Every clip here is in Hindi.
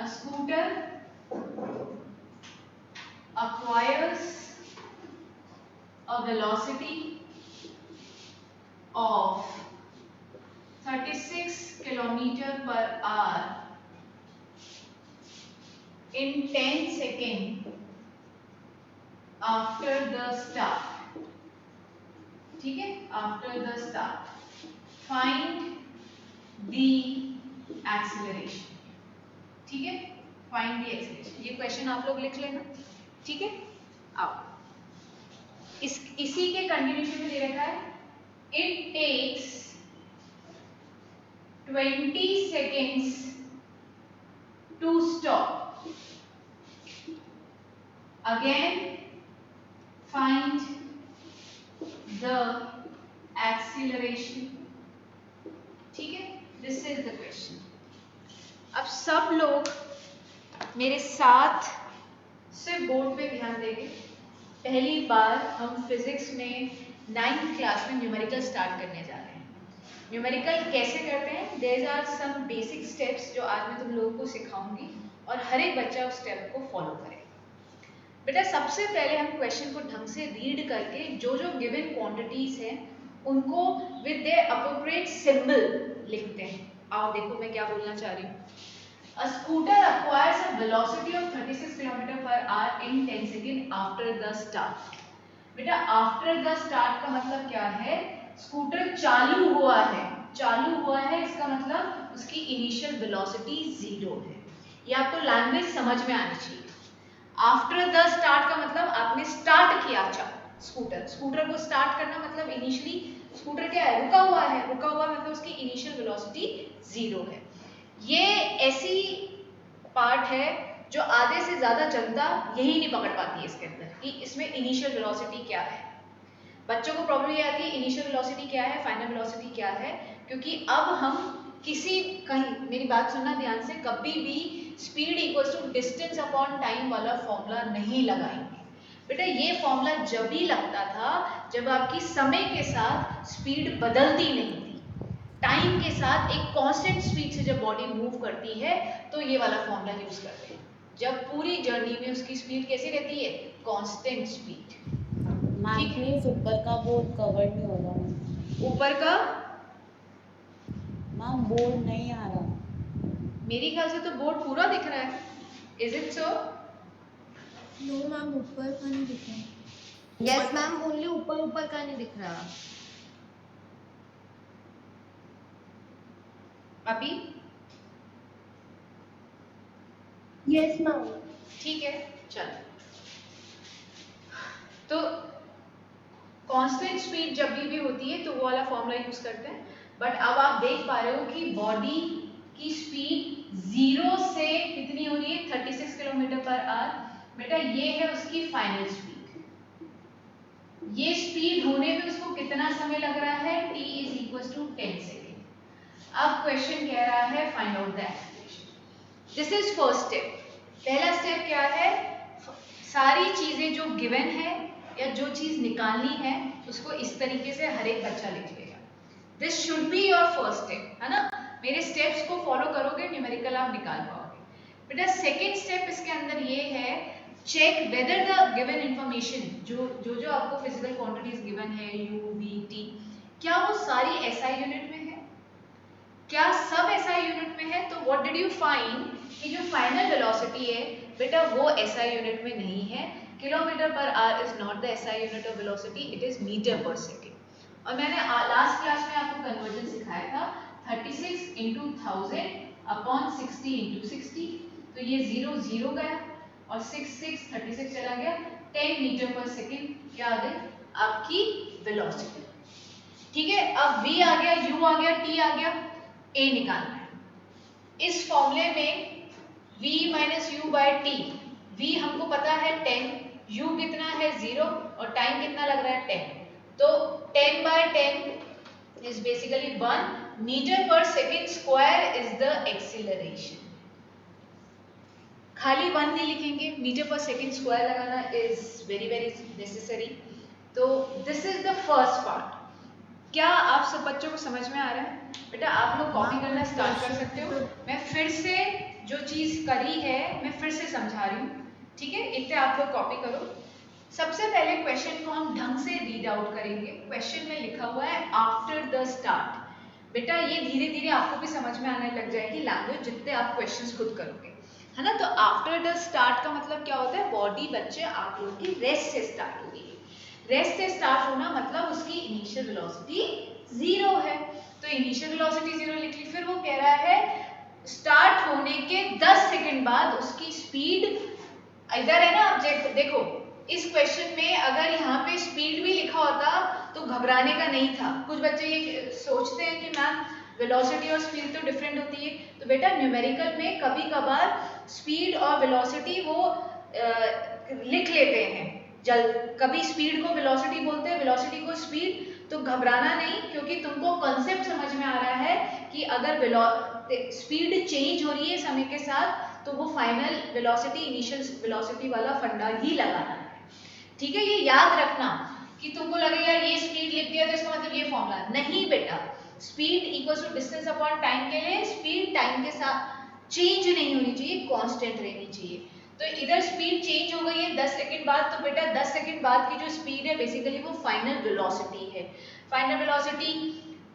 A scooter acquires a velocity of 36 km/h in 10 seconds after the start. ठीक है, after the start. Find the acceleration. ठीक है, find the acceleration. ये क्वेश्चन आप लोग लिख लेना. ठीक है, आओ इसी के कंटिन्यूशन में दे रखा है. It takes 20 seconds to stop. Again, find the acceleration. ठीक है, this is the question. अब सब लोग मेरे साथ से बोर्ड पे ध्यान देंगे. पहली बार हम फिजिक्स में 9th क्लास में न्यूमेरिकल स्टार्ट करने जा रहे हैं. न्यूमेरिकल कैसे करते हैं, there are some basic steps जो आज मैं तुम लोगों को सिखाऊंगी और हर एक बच्चा उस स्टेप को फॉलो करेगा. बेटा सबसे पहले हम क्वेश्चन को ढंग से रीड करके जो जो गिवन क्वांटिटीज हैं उनको विद देयर अप्रोप्रिएट सिंबल लिखते हैं. आओ देखो मैं क्या बोलना चाह रही हूँ. A scooter acquires a velocity of 36 km/h in 10 seconds after the start. बेटा after the start का मतलब क्या है, स्कूटर चालू हुआ है. चालू हुआ है इसका मतलब उसकी इनिशियल वेलोसिटी 0 है. ये आपको लैंग्वेज समझ में आनी चाहिए. आफ्टर द स्टार्ट का मतलब आपने स्टार्ट किया स्कूटर को स्टार्ट करना मतलब इनिशियली स्कूटर क्या है, रुका हुआ है. रुका हुआ मतलब उसकी इनिशियल वेलोसिटी 0 है. ये ऐसी पार्ट है जो आधे से ज्यादा जनता यही नहीं पकड़ पाती है इसके अंदर कि इसमें इनिशियल वेलोसिटी क्या है. बच्चों को प्रॉब्लम ये आती है इनिशियल वेलोसिटी क्या है, फाइनल वेलोसिटी क्या है, क्योंकि अब हम किसी कहीं मेरी बात सुनना ध्यान से, कभी भी speed equals to distance upon time वाला फॉर्मूला नहीं लगाएंगे. बेटा ये फॉर्मूला जब भी लगता था जब आपकी समय के साथ स्पीड बदलती नहीं थी. टाइम के साथ एक कांस्टेंट स्पीड से जब बॉडी मूव करती है तो ये वाला फॉर्मूला यूज करते हैं. जब पूरी जर्नी में उसकी स्पीड कैसी रहती है, कांस्टेंट स्पीड. मैम प्लीज ऊपर का बोर्ड कवर नहीं हो रहा. ऊपर का मैम बोर्ड नहीं आ रहा. मेरी ख्याल से तो बोर्ड पूरा दिख रहा है. Is it so? No ma'am ऊपर का नहीं दिख रहा. यस मैम ओनली ऊपर का नहीं दिख रहा. अभी यस मैम. ठीक है, चलो. तो कांस्टेंट स्पीड जब भी होती है तो वो वाला फॉर्मूला यूज करते हैं. बट अब आप देख पा रहे हो कि बॉडी की स्पीड 0 से कितनी हो रही है, 36 km/h. बेटा ये है उसकी फाइनल स्पीड. ये स्पीड होने में उसको कितना समय लग रहा है, t = 10 सेकेंड. अब क्वेश्चन कह रहा है find out the acceleration. This is first step. पहला स्टेप क्या है, सारी चीजें जो गिवन है या जो चीज निकालनी है उसको इस तरीके से हर एक बच्चा लिख लेगा. This should be your first step, है ना. मेरे स्टेप्स को फॉलो करोगे न्यूमेरिकल आप निकाल पाओगे. बेटा सेकेंड स्टेप इसके अंदर ये है, check whether the given information जो आपको फिजिकल क्वांटिटीज गिवन है u v t, क्या वो सारी SI यूनिट में है, क्या सब SI यूनिट में है. तो व्हाट डिड यू फाइंड कि जो फाइनल वेलोसिटी है बेटा वो SI यूनिट में नहीं है. km/h is not the SI unit of velocity, it is metre per second. और मैंने लास्ट क्लास में आपको कन्वर्जन सिखाया था 36 × 1000 अपॉन 60 × 60. तो ये 0 0 गया और 6 36 चला गया. 10 मीटर पर सेकेंड क्या आ गई आपकी वेलोसिटी. ठीक है, अब v आ गया, u आ गया, t आ गया, a निकालना है. इस फॉर्मूले में v - u/t, v हमको पता है 10, u कितना है 0 और टाइम कितना लग रहा है 10. तो 10/10 is basically 1 meter per second square is the acceleration. खाली 1 नहीं लिखेंगे, मीटर पर सेकेंड स्क्वायर लगाना इज वेरी नेसेसरी. तो this is the first part. क्या आप सब बच्चों को समझ में आ रहा है? बेटा आप लोग कॉपी करना स्टार्ट कर सकते हो. मैं फिर से जो चीज करी है मैं फिर से समझा रही हूँ, ठीक है। इतने आप लोग कॉपी करो। सबसे पहले क्वेश्चन को हम ढंग से रीड आउट करेंगे। क्वेश्चन में लिखा हुआ है आफ्टर द स्टार्ट। बेटा ये धीरे धीरे आपको भी समझ में आने लग जाएगी लैंग्वेज जितने आप क्वेश्चंस खुद करोगे, है ना। तो आफ्टर द स्टार्ट का मतलब क्या होता है, बॉडी बच्चे आप लोग की रेस्ट से स्टार्ट होगी। रेस्ट से स्टार्ट होना मतलब उसकी इनिशियल वेलोसिटी 0 है, तो इनिशियल वेलोसिटी 0 लिख ली। फिर वो कह रहा है स्टार्ट होने के 10 सेकंड बाद उसकी स्पीड इधर है ना। आप देखो इस क्वेश्चन में अगर यहाँ पे स्पीड भी लिखा होता तो घबराने का नहीं था। कुछ बच्चे ये सोचते हैं कि मैम वेलोसिटी और स्पीड तो डिफरेंट होती है, तो बेटा न्यूमेरिकल में कभी कभार स्पीड और वेलोसिटी वो लिख लेते हैं कभी स्पीड को वेलोसिटी बोलते हैं, वेलोसिटी को स्पीड। तो घबराना नहीं, क्योंकि तुमको कॉन्सेप्ट समझ में आ रहा है कि अगर स्पीड चेंज हो रही है समय के साथ तो वो फाइनल वेलोसिटी इनिशियल वेलोसिटी वाला फंडा ही लगाना है, ठीक है। ये याद रखना कि तुमको लगेगा ये स्पीड लिख दिया तो इसका मतलब ये फॉर्मूला नहीं बेटा। Speed equals to distance upon time के लिए स्पीड टाइम के साथ चेंज नहीं होनी चाहिए, कांस्टेंट रहनी चाहिए। तो इधर स्पीड चेंज हो गई है 10 सेकंड बाद, तो बेटा 10 सेकंड बाद की जो स्पीड है बेसिकली वो फाइनल वेलोसिटी है। फाइनल वेलोसिटी,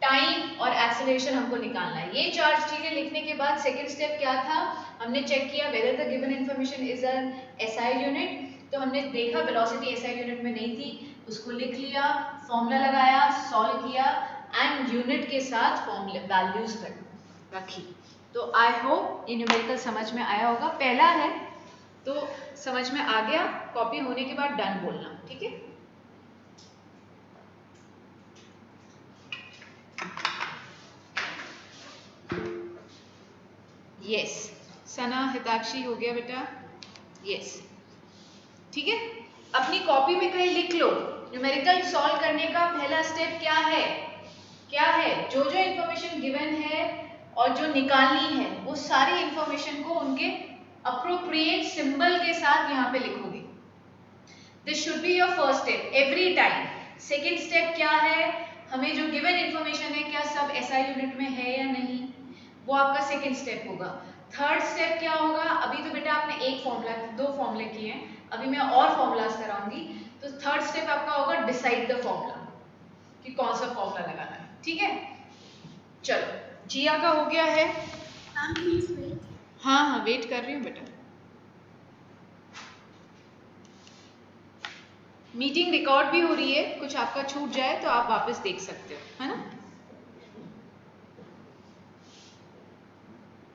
टाइम और एक्सेलरेशन हमको निकालना है। ये चार चीजें लिखने के बाद सेकंड स्टेप क्या था, हमने चेक किया weather the given information is an SI unit. तो हमने देखा वेलोसिटी एसआई यूनिट में नहीं थी, उसको लिख लिया, फॉर्मूला लगाया, सॉल्व किया एंड यूनिट के साथ फॉर्मूला वैल्यूज रखी। तो आई होप ये न्यूमेरिकल समझ में आया होगा। पहला है तो समझ में आ गया, कॉपी होने के बाद डन बोलना, ठीक है। यस सना हिताक्षी हो गया बेटा, यस ठीक है। अपनी कॉपी में कहीं लिख लो न्यूमेरिकल सॉल्व करने का पहला स्टेप क्या है, क्या है। जो जो इंफॉर्मेशन गिवन है और जो निकालनी है वो सारी इंफॉर्मेशन को उनके अप्रोप्रिएट सिंबल के साथ यहाँ पे लिखोगे। This should be your first step every time. Second step क्या है, हमें जो गिवन इंफॉर्मेशन है क्या सब एसआई यूनिट में है या नहीं, वो आपका सेकेंड स्टेप होगा। थर्ड स्टेप क्या होगा, अभी तो बेटा आपने एक फॉर्मूला, दो फॉर्मूले किए हैं, अभी मैं और फॉर्मूलाज कराऊंगी। तो थर्ड स्टेप आपका होगा डिसाइड द फॉर्मूला, कि कौन सा फॉर्मूला लगाना है, ठीक है। चलो जिया का हो गया है। Ma'am please wait. हाँ हाँ वेट कर रही हूँ बेटा। मीटिंग रिकॉर्ड भी हो रही है, कुछ आपका छूट जाए तो आप वापस देख सकते हो, है ना।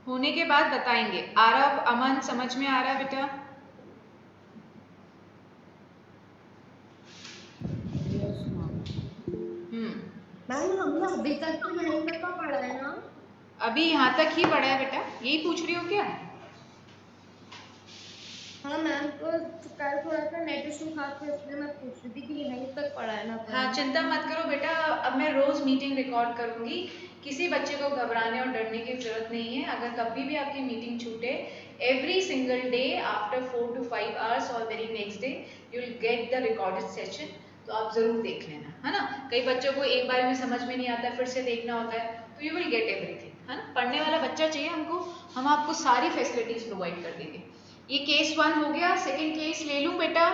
होने के बाद बताएंगे। आरव अमन समझ में आ रहा है बेटा? मैम हमने अभी तक तो यहीं तक का पढ़ा है ना। अभी यहाँ तक ही पढ़ा है बेटा, यही पूछ रही हो क्या? हाँ मैम को कल थोड़ा सा नेट इशू था तो इसलिए मैं पूछ रही थी कि यहीं तक पढ़ा है ना। हाँ चिंता मत करो बेटा, अब मैं रोज मीटिंग रिकॉर्ड करूंगी, किसी बच्चे को घबराने और डरने की जरूरत नहीं है। अगर कभी भी आपकी मीटिंग छूटे, every single day after 4 to 5 hours और very next day you will get the recorded session, तो आप जरूर देख लेना, है ना। कई बच्चों को एक बार में समझ में नहीं आता, फिर से देखना होता है, तो यू विल गेट एवरीथिंग, है ना। पढ़ने वाला बच्चा चाहिए हमको, हम आपको सारी फैसिलिटीज प्रोवाइड कर देंगे। ये केस 1 हो गया, सेकेंड केस ले लूं बेटा,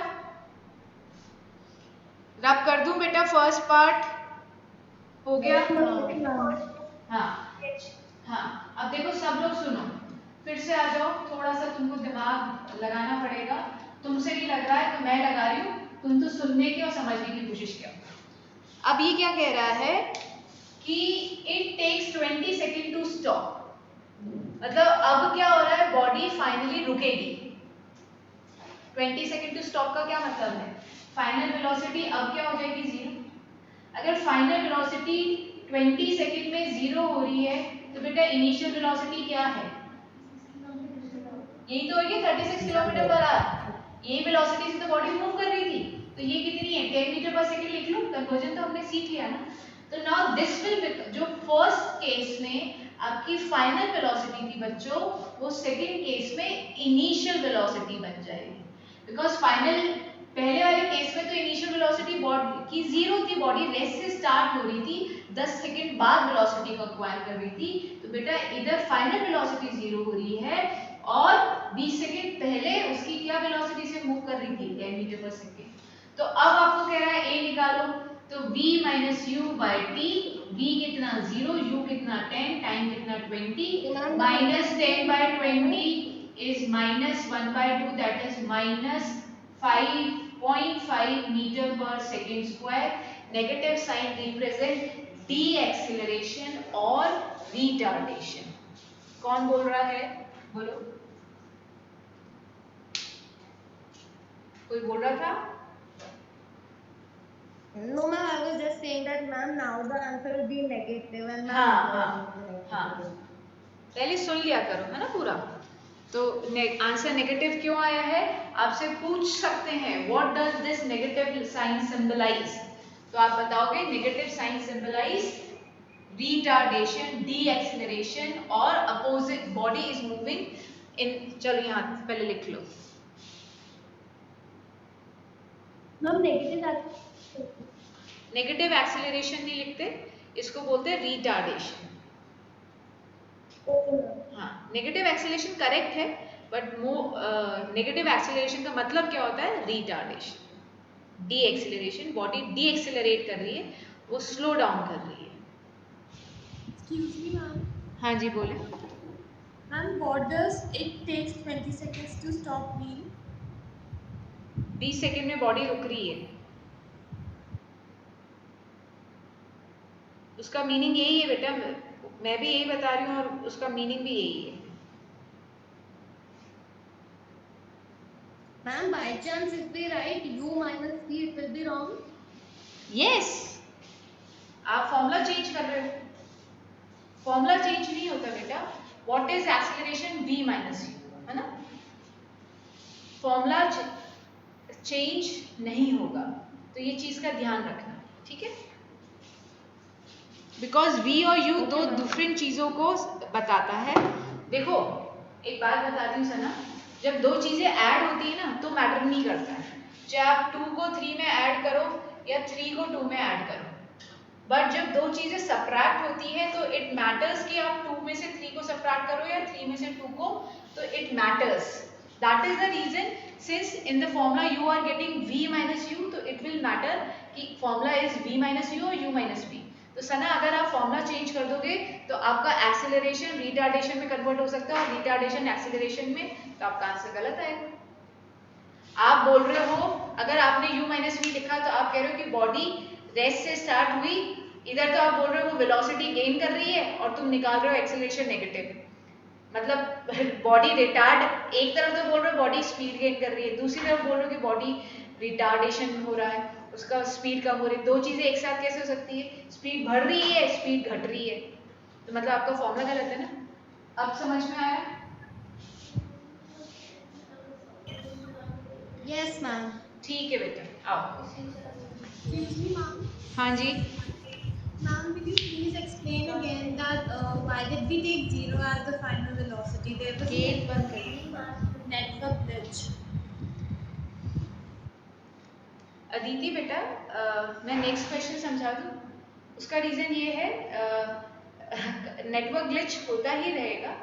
रब कर दूं बेटा। फर्स्ट पार्ट हो गया। हाँ हाँ, अब देखो सब लोग सुनो, फिर से आ जाओ, थोड़ा सा तुमको दिमाग लगाना पड़ेगा। तुमसे नहीं लग रहा है तो मैं लगा रही हूँ, तुम तो सुनने की और समझने की कोशिश करो। अब ये क्या कह रहा है कि it takes 20 second to stop, मतलब अब क्या हो रहा है, बॉडी फाइनली रुकेगी। 20 सेकेंड टू स्टॉप का क्या मतलब है, फाइनल वेलोसिटी अब क्या हो जाएगी 0। अगर फाइनल वेलोसिटी 20 सेकेंड में 0 हो रही है तो बेटा इनिशियल वेलोसिटी क्या है, यही तो होगी 36 किलोमीटर पर आवर। यही वेलोसिटी से तो बॉडी मूव कर रही थी, तो ये कितनी है 10 मीटर पर सेकेंड लिख लो, कन्वर्जन तो हमने सीख लिया ना। तो नाउ दिस विल, जो फर्स्ट केस में आपकी फाइनल वेलोसिटी थी बच्चों, वो सेकेंड केस में इनिशियल वेलोसिटी बन जाएगी। बिकॉज फाइनल पहले वाले केस में तो इनिशियल वेलोसिटी बॉडी की 0 थी, बॉडी रेस्ट से स्टार्ट हो रही थी, 10 सेकेंड बाद वेलोसिटी को एक्वायर कर रही थी। तो बेटा इधर फाइनल वेलोसिटी 0 हो रही है और सेकेंड। तो अब आपको कह रहा है a निकालो, तो v minus u by t, v कितना 0, u कितना 10, टाइम कितना 20, minus 10 by 20 is minus 1 by 2, that is minus 5.5 metre per second square. Negative sign represent the acceleration और रिटार्डेशन। कौन बोल रहा है, बोलो, कोई बोल रहा था? No ma'am, I was just saying that ma'am now the answer will be negative and हाँ, पहले सुन लिया करो, है ना पूरा। तो आंसर नेगेटिव क्यों आया है, आपसे पूछ सकते हैं what does this negative sign symbolise, तो आप बताओगे negative sign symbolise retardation, the acceleration और opposite body is moving in. चलो यहाँ पहले लिख लो। मैम नेगेटिव एक्सीलरेशन नहीं लिखते, इसको बोलते हैं रिटार्डेशन। हाँ, नेगेटिव एक्सीलरेशन करेक्ट है, बट नेगेटिव एक्सीलरेशन का मतलब क्या होता है, retardation, the acceleration, body D accelerate कर रही है, वो स्लो डाउन कर रही है। Excuse me, ma'am. हाँ जी बोले। Ma'am, what does it takes 20 seconds to stop wheel? 20 second में बॉडी रुक रही है, उसका मीनिंग यही है बेटा, मैं भी यही बता रही हूँ और उसका मीनिंग भी यही है। Ma'am, by chance if we write u minus v, it will be wrong. Yes, आप फॉर्मूला चेंज कर रहे हो, फॉर्मूला चेंज नहीं होता बेटा। What is acceleration, v minus you, है ना, फॉर्मूला चेंज नहीं होगा, तो ये चीज का ध्यान रखना, ठीक है। बिकॉज v और u दो डिफरेंट चीजों को बताता है। देखो एक बात बताती हूँ सना, जब दो चीजें ऐड होती है ना तो मैटर नहीं करता है, चाहे आप 2 को 3 में ऐड करो या 3 को 2 में ऐड करो, बट जब दो चीजें सब्ट्रैक्ट होती है तो इट मैटर्स कि आप 2 में से 3 को सब्ट्रैक्ट करो या 3 में से 2 को, तो it matters. That is the reason, since in the formula you are getting v minus u, तो इट विल मैटर कि formula is v minus u और u माइनस v। तो सना अगर आप फॉर्मूला चेंज कर दोगे तो आपका एक्सीलरेशन रिटार्डेशन में कन्वर्ट हो सकता है और रिटार्डेशन एक्सीलरेशन में, तो आपका आंसर गलत आएगा। आप बोल रहे हो, अगर आपने u माइनस वी लिखा तो आप कह रहे हो कि बॉडी रेस्ट से स्टार्ट हुई, इधर तो आप बोल रहे हो वो वेलोसिटी गेन कर रही है और तुम निकाल रहे हो एक्सीलरेशन नेगेटिव, मतलब बॉडी रिटार्ड, एक तरफ तो बोल रहे हो बॉडी स्पीड गेन कर रही है, दूसरी तरफ बोल रहे हो कि बॉडी रिटार्डेशन हो रहा है, उसका स्पीड कम हो रही है। दो चीजें एक साथ कैसे हो सकती है, स्पीड बढ़ रही है स्पीड घट रही है, तो मतलब आपका फॉर्मूला गलत है ना। अब समझ में आया? Yes ma'am. ठीक है बेटा, आओ। Excuse me, ma'am. हाँ जी, Ma'am, will you please explain again that why did we take 0 as the final velocity? There was gate बंद करिए। network glitch. अदिति बेटा, मैं नेक्स्ट क्वेश्चन समझा दूँ। उसका रीजन ये है, नेटवर्क ग्लिच होता ही रहेगा।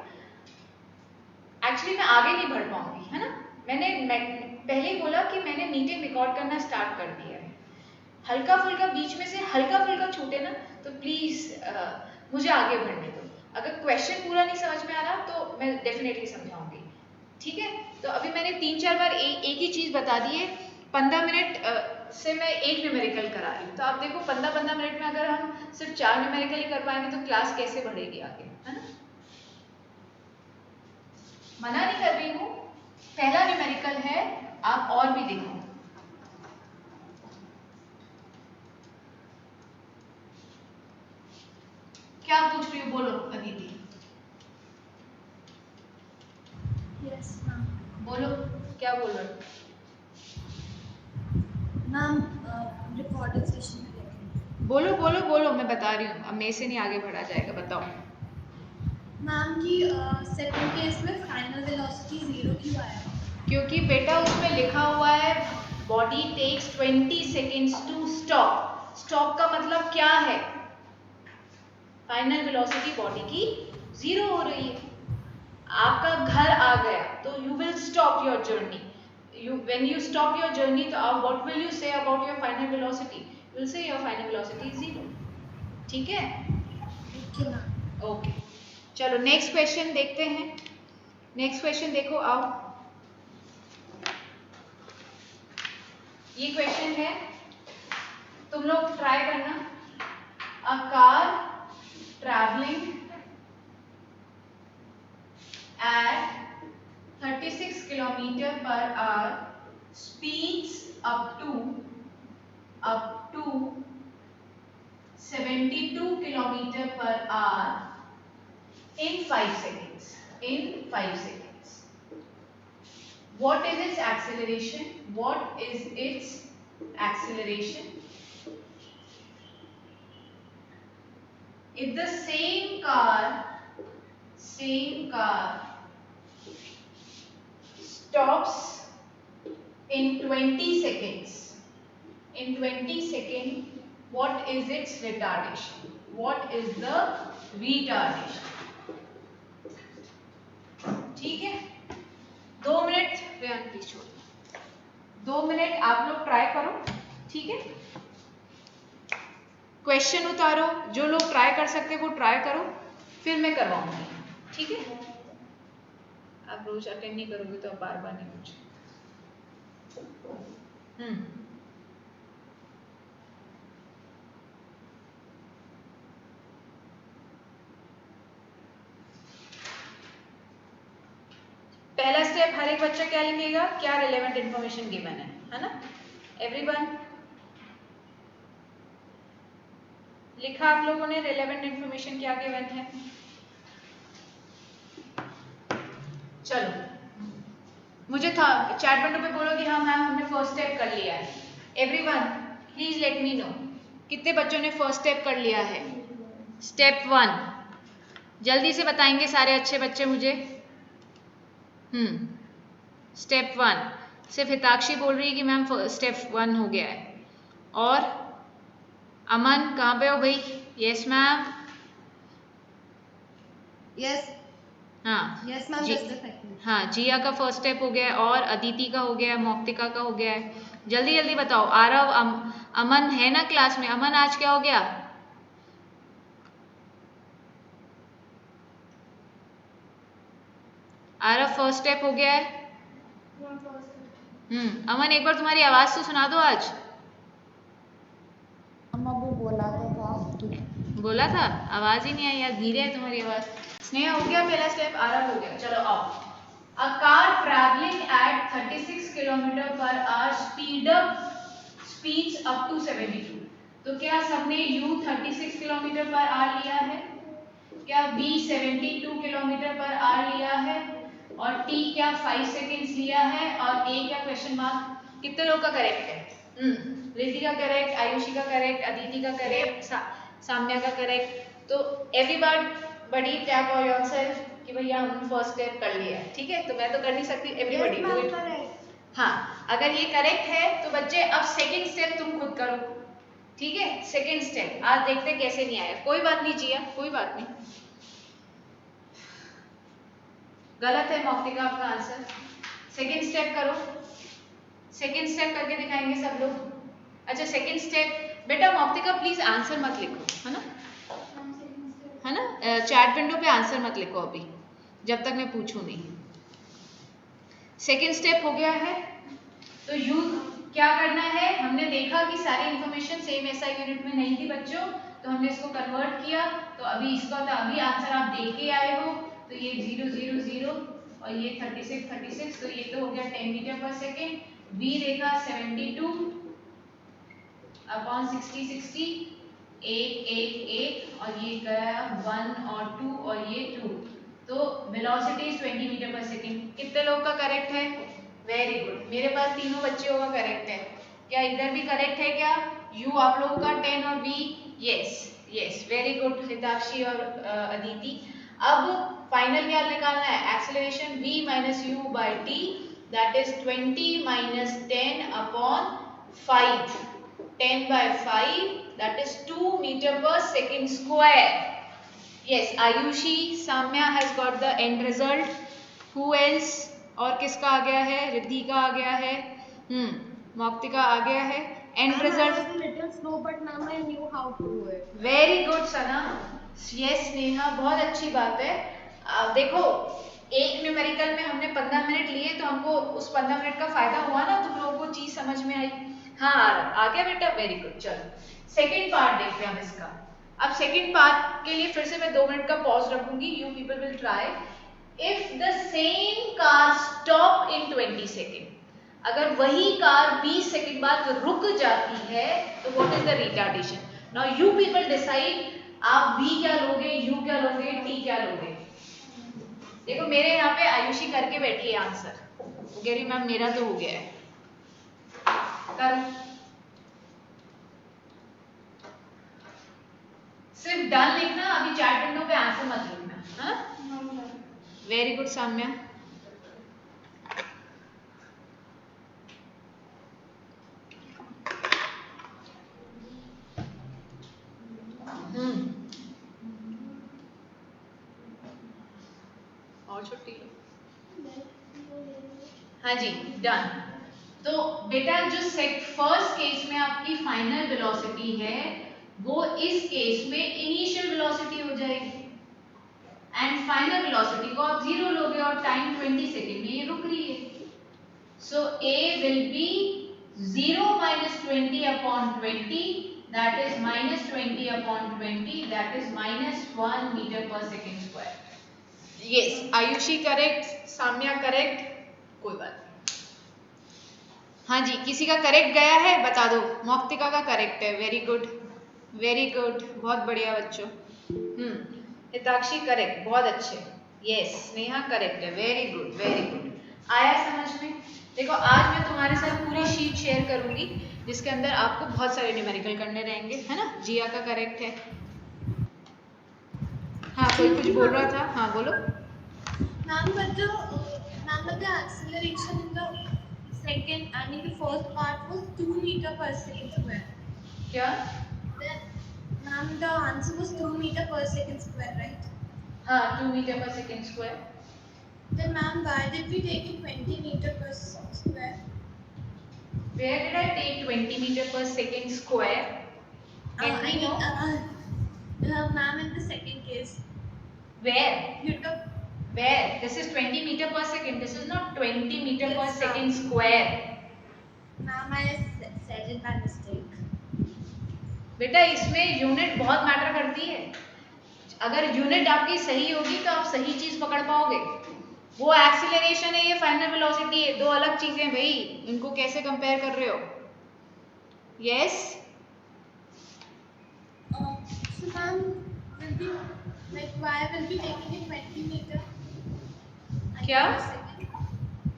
एक्चुअली मैं आगे नहीं बढ़ पाऊंगी, है ना। मैंने पहले ही बोला कि मैंने मीटिंग रिकॉर्ड करना स्टार्ट कर दिया है। हल्का फुल्का बीच में से हल्का फुल्का छूटे ना तो प्लीज मुझे आगे बढ़ने दो। अगर क्वेश्चन पूरा नहीं समझ में आ रहा तो मैं डेफिनेटली समझाऊंगी, ठीक है। तो अभी मैंने 3-4 बार एक ही चीज बता दी है। 15 मिनट से मैं एक न्यूमेरिकल करा रही हूँ, तो आप देखो 15-15 मिनट में अगर हम सिर्फ 4 न्यूमेरिकल ही कर पाएंगे तो क्लास कैसे बढ़ेगी आगे, है ना। मना नहीं कर रही हूँ, पहला न्यूमेरिकल है, आप और भी देखो। क्या पूछ रही हो, बोलो अदिति। Yes, ma'am. बोलो क्या बोल रहे हो। Ma'am, recorded session में देखें। बोलो बोलो बोलो, मैं बता रही हूँ, अब मेरे से नहीं आगे बढ़ा जाएगा, बताओ। मैम की सेकंड केस में फाइनल वेलोसिटी 0 क्यों आया? क्योंकि बेटा उसमें लिखा हुआ है body takes 20 seconds to stop. Stop का मतलब क्या है, फाइनल वेलोसिटी बॉडी की 0 हो रही है। आपका घर आ गया तो you will stop your journey. when you stop your journey, तो अब what will you say about your final velocity? You will say your final velocity is 0. ठीक है? Okay, ma'am. ओके, चलो नेक्स्ट क्वेश्चन देखते हैं। नेक्स्ट क्वेश्चन देखो, आओ। ये क्वेश्चन है, तुम लोग ट्राई करना। अ car travelling at 36 kilometer per hour speeds up to 72 kilometer per hour in 5 seconds. In 5 seconds. What is its acceleration? What is its acceleration? If the same car stops in 20 seconds. In 20 seconds, what is its retardation? What is the retardation? ठीक है, 2 मिनट रेहान प्लीज छोड़, 2 मिनट आप लोग ट्राई करो, ठीक है। क्वेश्चन उतारो, जो लोग ट्राई कर सकते वो ट्राई करो, फिर मैं करवाऊंगी, ठीक है। आप रोज अटेंड नहीं करोगे तो आप बार बार नहीं पूछे। पहला स्टेप हर एक बच्चा क्या लिखेगा, क्या रिलेवेंट इंफॉर्मेशन गिवन है ना। एवरीवन लिखा आप लोगों ने रिलेवेंट इंफॉर्मेशन क्या गिवन है? चलो मुझे था चैट विंडो पे बोलो कि हाँ मैम हमने फर्स्ट स्टेप कर लिया है। Everyone please let me no कितने बच्चों ने फर्स्ट स्टेप कर लिया है। स्टेप 1 जल्दी से बताएंगे सारे अच्छे बच्चे मुझे। स्टेप 1 सिर्फ हिताक्षी बोल रही है कि मैम स्टेप 1 हो गया है। और अमन कहाँ पे हो भाई? Yes ma'am. Yes. हाँ Yes, ma'am. जी, Just a second. हाँ जिया का फर्स्ट स्टेप हो गया है, और अदिति का हो गया है, मौक्तिका का हो गया है। जल्दी जल्दी बताओ। आरव अमन है ना क्लास में? अमन आज क्या हो गया? आरव फर्स्ट स्टेप हो गया है। अमन एक बार तुम्हारी आवाज तो सुना दो आज। वो बोला तो था। बोला था, आवाज ही नहीं आई यार, धीरे है तुम्हारी आवाज। स्नेहा हो गया पहला स्टेप, आरव हो गया। चलो आओ। A car travelling at 36 kilometre per hour speeds up to 72। तो क्या सबने u 36 किलोमीटर पर आवर लिया है? क्या b 72 किलोमीटर पर आवर लिया है? और t क्या 5 सेकंड्स लिया है? और a क्या क्वेश्चन मार्क? कितने लोग का करेक्ट है? रिद्धि का करेक्ट, आयुषी का करेक्ट, अदिति का करेक्ट, साम्या का करेक्ट। तो एवरीबॉडी टैप ऑन योरसेल्फ कि भैया हमने फर्स्ट स्टेप कर लिया है, ठीक है। तो मैं तो कर नहीं सकती, एवरीबॉडी डू इट। हाँ अगर ये करेक्ट है तो बच्चे अब सेकंड स्टेप तुम खुद करो, ठीक है। सेकंड स्टेप आज देखते कैसे नहीं आया। कोई बात नहीं जिया, कोई बात नहीं। गलत है मौक्तिका आपका आंसर। सेकंड स्टेप करो, सेकंड स्टेप करके दिखाएंगे सब लोग। अच्छा सेकंड स्टेप बेटा मौक्तिका प्लीज आंसर मत लिखो, है ना, चैट विंडो पे आंसर मत लिखो अभी जब तक मैं पूछूं नहीं। सेकंड स्टेप हो गया है तो यू क्या करना है, हमने देखा कि सारी इंफॉर्मेशन सेम एसआई यूनिट में नहीं थी बच्चों, तो हमने इसको कन्वर्ट किया। तो अभी इसका तो अभी आंसर आप देख के आए हो। तो ये 0 0 0 और ये 36 36, तो ये तो हो गया 10 मीटर पर सेकेंड। v देखा 72 अपॉन 60 60, 1 1 1 और ये गया 1 और 2 और ये 2। तो velocity is 20 metre per second. कितने लोग का करेक्ट है? वेरी गुड, मेरे पास तीनों बच्चों का करेक्ट है। क्या इधर भी करेक्ट है क्या? यू आप लोग का 10 और v yes yes, very good Hitakshi और अदिति। अब फाइनल क्या निकालना है? Acceleration v minus u by T, that is 20 minus 10 upon 5, 10 by 5 that is 2 meter per second square. Yes, Ayushi, Samya has got the end result. Who else? और किसका आ गया है? रिद्धि का आ गया है, मौक्तिका आ गया है। And result little slow, but now I knew how to do it. Very good Sana, yes Neha, बहुत अच्छी बात है। देखो एक न्यूमेरिकल में हमने 15 मिनट लिए तो हमको उस 15 मिनट का फायदा हुआ ना, तुम लोगों को चीज समझ में आई। हाँ आ गया बेटा, वेरी गुड। चलो सेकेंड पार्ट देखते हैं हम इसका। अब सेकेंड पार्ट के लिए फिर से मैं 2 मिनट का पॉज रखूंगी। You people will try. If the same car stop in 20 second, अगर वही कार 20 सेकंड बाद रुक जाती है तो what is the retardation? Now you people decide, आप बी क्या लोगे, यू क्या लोगे, टी क्या लोगे। देखो मेरे यहाँ पे आयुषी करके बैठी है आंसर, वो कह रही मैम मेरा तो हो गया है। कर सिर्फ डन लिखना, अभी चैट विंडो पे आंसर मत लिखना। हाँ वेरी गुड साम्या। और छुट्टी लो। हाँ जी डन। तो बेटा जो फर्स्ट केस में आपकी फाइनल वेलोसिटी है वो इस केस में इनिशियल वेलोसिटी हो जाएगी, एंड फाइनल वेलोसिटी को आप 0 लोगे और टाइम 20 सेकेंड में ये रुक रही है। सो ए will be 0 minus 20 upon 20, that is minus 20 upon 20, that is minus 1 meter per second square. Yes, Ayushi correct, Samya correct, कोई बात नहीं। हाँ जी किसी का करेक्ट गया है बता दो। मौक्तिका का करेक्ट है, वेरी गुड वेरी गुड, बहुत बढ़िया बच्चों। हिताक्षी करेक्ट, बहुत अच्छे। यस स्नेहा करेक्ट है, वेरी गुड वेरी गुड। आया समझ में? देखो आज मैं तुम्हारे साथ पूरी शीट शेयर करूंगी जिसके अंदर आपको बहुत सारे न्यूमेरिकल करने रहेंगे, है ना। जिया का करेक्ट है। हाँ कोई कुछ बोल रहा था, हाँ बोलो। Ma'am, but the acceleration in the second, I mean the first part was 2 meter per second square. क्या? Ma'am, the answer was 2 meter per second square, right? हाँ 2 meter per second square. Then ma'am, why did we take it 20 meter per square? Where did I take 20 meter per second square? Let me know. Ma'am, in the second case. Where? You took. Where? This is 20 meter per second. This is not 20 meter per Yes, second square. Ma'am, I said it by mistake. बेटा इसमें यूनिट बहुत मैटर करती है। अगर यूनिट आपकी सही होगी तो आप सही चीज पकड़ पाओगे। वो एक्सीलरेशन है, ये फाइनल वेलोसिटी है, दो अलग चीजें भाई, इनको कैसे कंपेयर कर रहे हो? Yes So ma'am, will be like why will be taking it 20 meter? क्या? Per second.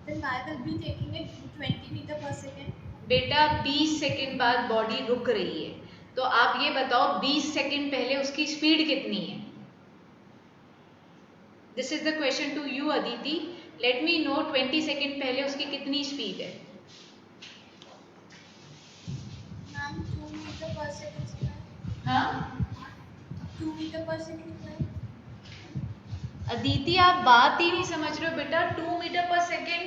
Then why will be taking it 20 meter per second? बेटा 20 सेकंड बाद बॉडी रुक रही है, तो आप ये बताओ 20 सेकंड पहले उसकी स्पीड कितनी है? This is the question to you Aditi. Let me know 20 सेकंड पहले उसकी कितनी स्पीड है? Ma'am, 2 meter per second square. हाँ 2 meter per second square. Aditi आप बात ही नहीं समझ रहे हो बेटा। 2 मीटर पर सेकेंड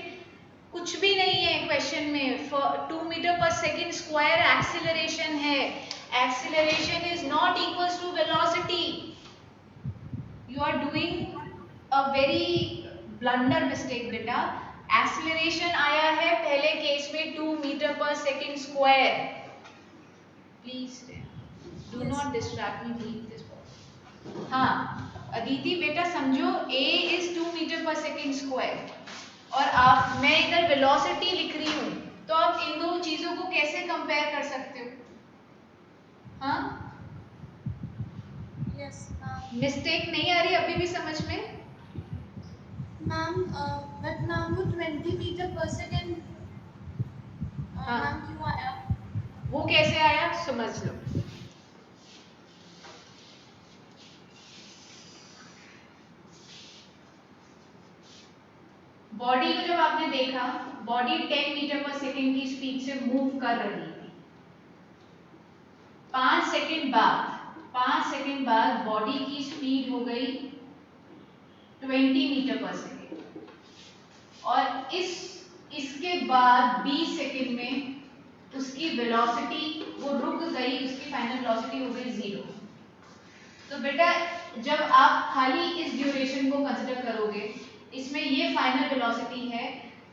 कुछ भी नहीं है क्वेश्चन में। 2 metre per second square acceleration है। Acceleration is not equals to velocity. You are doing a very blunder mistake बेटा। एक्सीलरेशन आया है पहले केस में 2 metre per second square. Please do not distract me, leave this box. हाँ अदिति बेटा समझो, a इज 2 मीटर पर सेकेंड स्क्वायर और आप मैं इधर वेलोसिटी लिख रही हूँ, तो आप इन दो चीजों को कैसे कंपेयर कर सकते हो? हाँ Yes, ma'am. मिस्टेक नहीं आ रही अभी भी समझ में? Ma'am, but ma'am, वो 20 meter per second. हाँ। Ma'am, क्यों आया? वो कैसे आया समझ लो। बॉडी को जब आपने देखा, बॉडी 10 मीटर पर सेकेंड की स्पीड से मूव कर रही थी। 5 सेकेंड बाद बॉडी की स्पीड हो गई 20 मीटर पर सेकेंड और इसके बाद 20 सेकंड में उसकी वेलोसिटी वो रुक गई, उसकी फाइनल वेलोसिटी हो गई 0। तो बेटा जब आप खाली इस ड्यूरेशन को कंसिडर करोगे, इसमें ये फाइनल वेलोसिटी है,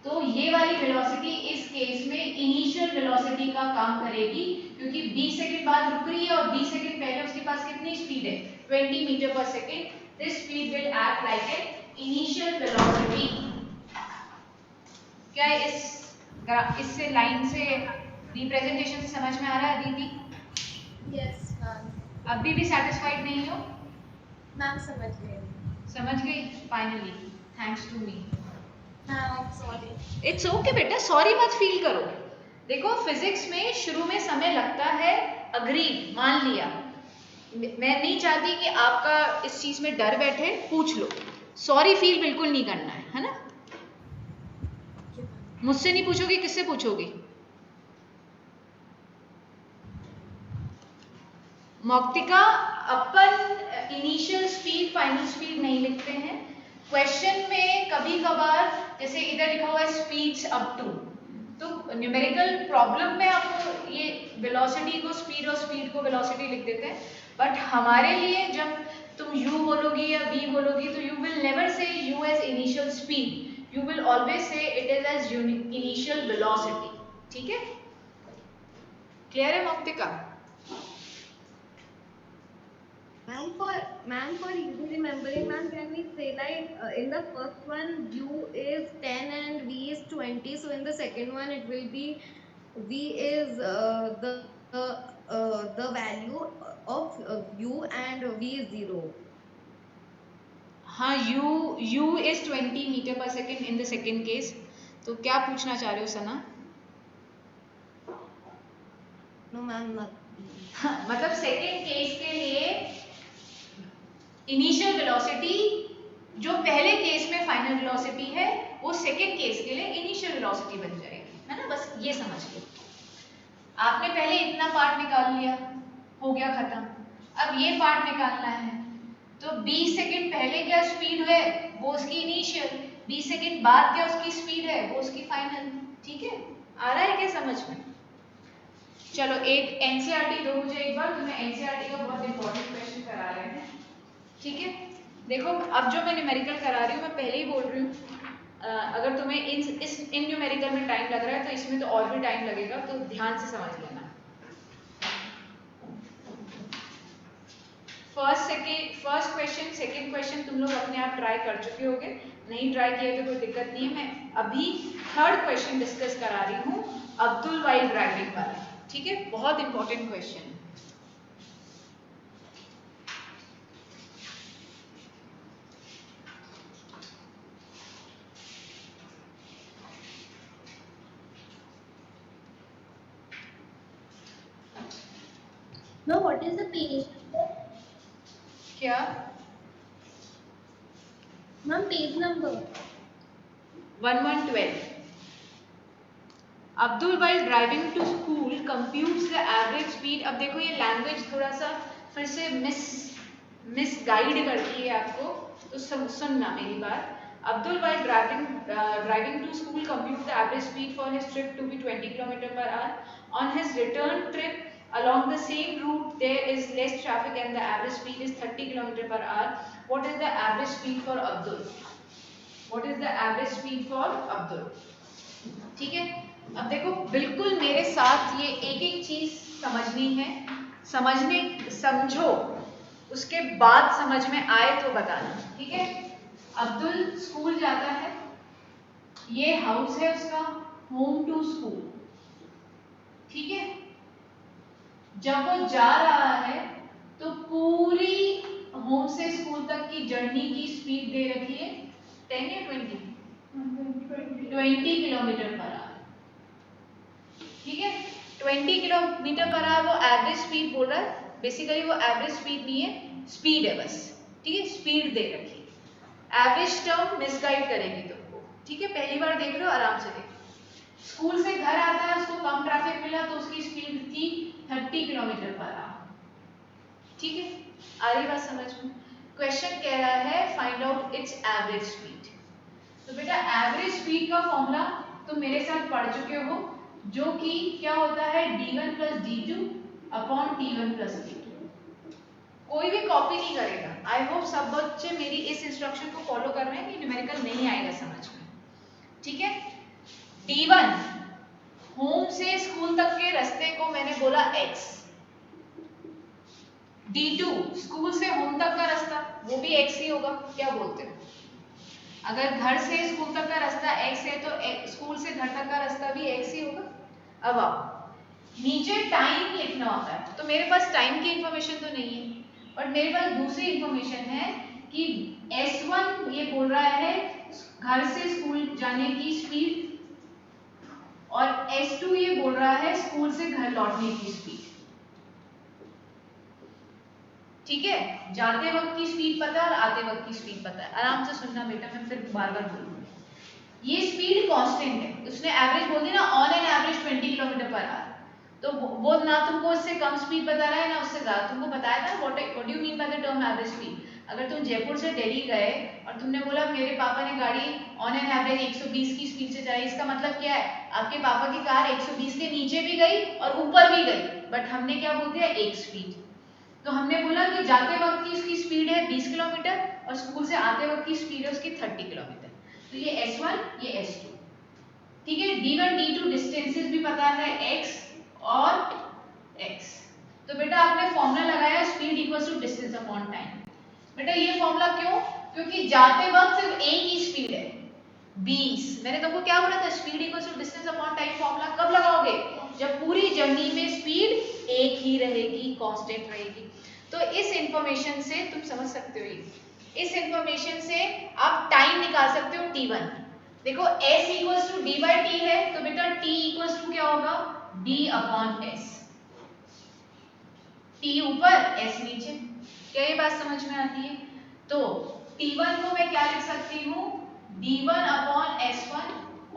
तो ये वाली वेलोसिटी इस केस में इनिशियल वेलोसिटी का काम करेगी, क्योंकि 20 सेकंड बाद रुक रही है और 20 सेकंड पहले उसके पास कितनी स्पीड है 20 मीटर पर second. This speed will act like an initial velocity. क्या इससे लाइन से रिप्रेजेंटेशन से समझ में आ रहा है दीदी? Yes ma'am. अभी भी सेटिस्फाइड नहीं हो? मैम समझ गए। समझ गई finally, thanks to me. Ma'am sorry. It's okay बेटा, सॉरी मत फील करो। देखो फिजिक्स में शुरू में समय लगता है, अग्री, मान लिया। मैं नहीं चाहती कि आपका इस चीज में डर बैठे, पूछ लो, सॉरी फील बिल्कुल नहीं करना है ना? मुझसे नहीं पूछोगी, किससे पूछोगी? मौक्तिका, अपन इनिशियल स्पीड फाइनल स्पीड नहीं लिखते हैं क्वेश्चन में। कभी कभार जैसे इधर लिखा हुआ है स्पीड्स अप टू, तो न्यूमेरिकल प्रॉब्लम में आपको ये वेलोसिटी को स्पीड और स्पीड को वेलोसिटी लिख देते हैं, बट हमारे लिए जब तुम u बोलोगी या v बोलोगी तो you will never say u as initial speed, you will always say it is as initial velocity। ठीक है, क्लियर है मौक्तिका? Ma'am, for easy remembering, ma'am, can we say like in the first one u is 10 and v is 20, so in the second one it will be v is the value of u and v is 0. हाँ, u is 20 metre per second in the second case. तो क्या पूछना चाह रहे हो सना? No ma'am, not. मतलब सेकेंड केस के लिए इनिशियल वेलोसिटी जो पहले केस में फाइनल वेलोसिटी है, वो सेकेंड केस के लिए इनिशियल वेलोसिटी बन जाएगी, है ना? बस ये समझ लो। आपने पहले इतना पार्ट निकाल लिया, हो गया खत्म। अब ये पार्ट निकालना है, तो 20 सेकंड पहले क्या स्पीड है वो उसकी इनिशियल, 20 सेकंड बाद क्या उसकी स्पीड है वो उसकी फाइनल। ठीक है, आ रहा है क्या समझ में? चलो एक एनसीईआरटी दो मुझे एक बार, तो मैं एनसीईआरटी का बहुत इंपॉर्टेंट क्वेश्चन करा रहे हैं। ठीक है, देखो अब जो मैं न्यूमेरिकल करा रही हूँ, मैं पहले ही बोल रही हूँ, अगर तुम्हें इन न्यूमेरिकल में टाइम लग रहा है तो इसमें तो और भी टाइम लगेगा, तो ध्यान से समझ लेना। फर्स्ट क्वेश्चन सेकंड क्वेश्चन तुम लोग अपने आप ट्राई कर चुके होगे, नहीं ट्राई किए तो कोई दिक्कत नहीं है। मैं अभी थर्ड क्वेश्चन डिस्कस करा रही हूँ अब्दुल वाइल ड्राइविंग वाला। ठीक है, बहुत important question. No, what is the page? क्या? Ma'am, page number. 1112। Abdul while driving to school computes the average speed. अब देखो ये लैंग्वेज थोड़ा सा फिर से मिस गाइड करती है आपको, तो सुनना मेरी बात। Abdul while driving to school computes the average speed for his trip to be 20 kilometre per hour. On his return trip along the same route there is less traffic and the average speed is 30 km per hour. What is the average speed for Abdul? What is the average speed for Abdul? ठीक है, अब देखो बिल्कुल मेरे साथ ये एक एक चीज समझनी है, समझो, उसके बाद समझ में आए तो बताना। ठीक है, अब्दुल स्कूल जाता है, ये हाउस है उसका, होम टू स्कूल। ठीक है, जब वो जा रहा है तो पूरी होम से स्कूल तक की जर्नी की स्पीड दे रखी है 10 या 20 किलोमीटर पर आवर। ठीक है, 20 किलोमीटर पर आवर वो एवरेज स्पीड बोल रहा है, बेसिकली वो एवरेज स्पीड नहीं है, स्पीड है बस। ठीक है, स्पीड दे रखी है, एवरेज टर्म मिसगाइड करेगी तुमको। ठीक है, पहली बार देख रहे हो, आराम से देखो। स्कूल से घर आता है, उसको कम ट्रैफिक मिला तो उसकी स्पीड थी 30 किलोमीटर पर आवर। ठीक है, आ रही बात समझ में? क्वेश्चन कह रहा है find out it's average speed. तो बेटा एवरेज स्पीड का फॉर्मूला तुम मेरे साथ पढ़ चुके हो, जो कि क्या होता है d1 plus d2 upon t1 plus t2। कोई भी कॉपी नहीं करेगा। आई होप सब बच्चे मेरी इस इंस्ट्रक्शन को फॉलो कर रहे हैं कि न्यूमेरिकल नहीं आएगा समझ में, ठीक है। d1 होम से स्कूल तक के रास्ते को मैंने बोला x, d2 स्कूल से होम तक का रास्ता, वो भी x ही होगा। क्या बोलते हो? अगर घर से स्कूल तक का रास्ता x है तो स्कूल से घर तक का रास्ता भी x ही होगा। अब आओ नीचे टाइम लिखना होता है, तो मेरे पास टाइम की इंफॉर्मेशन तो नहीं है, बट मेरे पास दूसरी इंफॉर्मेशन है कि S1 ये बोल रहा है घर से स्कूल जाने की स्पीड, और S2 ये बोल रहा है स्कूल से घर लौटने की स्पीड। ठीक है, जाते वक्त की स्पीड पता है और आते वक्त की स्पीड पता है। आराम से सुनना बेटा, मैं फिर बार बार बोलूंगी। ये स्पीड कांस्टेंट है, उसने एवरेज बोल दी ना, on an average 20 kilometre per our, तो वो ना तुमको इससे कम स्पीड बता रहा है ना उससे ज्यादा। तुमको बताया था what do you mean by the term average speed. अगर तुम जयपुर से दिल्ली गए और तुमने बोला मेरे पापा ने गाड़ी ऑन एन एवरेज 120 की स्पीड से चलाई, इसका मतलब क्या है? आपके पापा की कार 120 के नीचे भी गई और ऊपर भी गई, बट हमने क्या बोल दिया? एक स्पीड। तो हमने बोला कि जाते वक्त की उसकी स्पीड है 20 किलोमीटर और स्कूल से आते वक्त की स्पीड है उसकी 30 किलोमीटर। तो ये S1 ये S2, ठीक है। D1 D2 डिस्टेंसेस भी पता है x और x। तो बेटा आपने फॉर्मूला लगाया speed equals to distance upon time. बेटा ये फॉर्मूला क्यों? क्योंकि जाते वक्त सिर्फ एक ही स्पीड है 20। मैंने तुमको क्या बोला था? Speed equals to distance upon time formula कब लगाओगे? जब पूरी जर्नी में स्पीड एक ही रहेगी, कांस्टेंट रहेगी। तो इस इंफॉर्मेशन से तुम समझ सकते हो, इस इंफॉर्मेशन से आप टाइम निकाल सकते हो t1। देखो s equals to d by t है, तो बेटा t इक्वल्स टू क्या होगा? d upon s। t ऊपर s नीचे। क्या ये बात समझ में आती है? तो t1 को मैं क्या लिख सकती हूँ? d1 अपॉन s1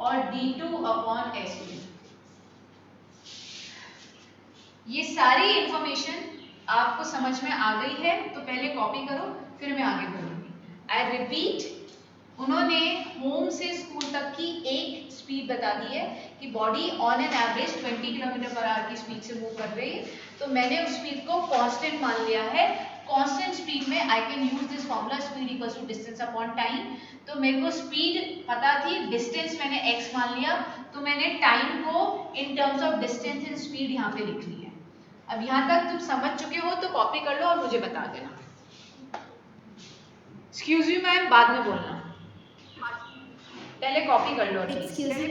और d2 अपॉन s2। ये सारी इंफॉर्मेशन आपको समझ में आ गई है तो पहले कॉपी करो, फिर मैं आगे बोलूंगी। आई रिपीट, उन्होंने होम से स्कूल तक की एक स्पीड बता दी है कि body on an average 20 kilometre per our की स्पीड से मूव कर रही है, तो मैंने उस स्पीड को कांस्टेंट मान लिया है। कांस्टेंट स्पीड में I can use this formula speed equals to distance upon time. तो मेरे को स्पीड पता थी, डिस्टेंस मैंने x मान लिया, तो मैंने टाइम को in terms of distance and speed यहाँ पे लिख लिया। अब यहाँ तक तुम समझ चुके हो तो कॉपी कर लो और मुझे बता देना। एक्सक्यूज मी मैम, बाद में बोलना, पहले कॉपी कर लो। Excuse me.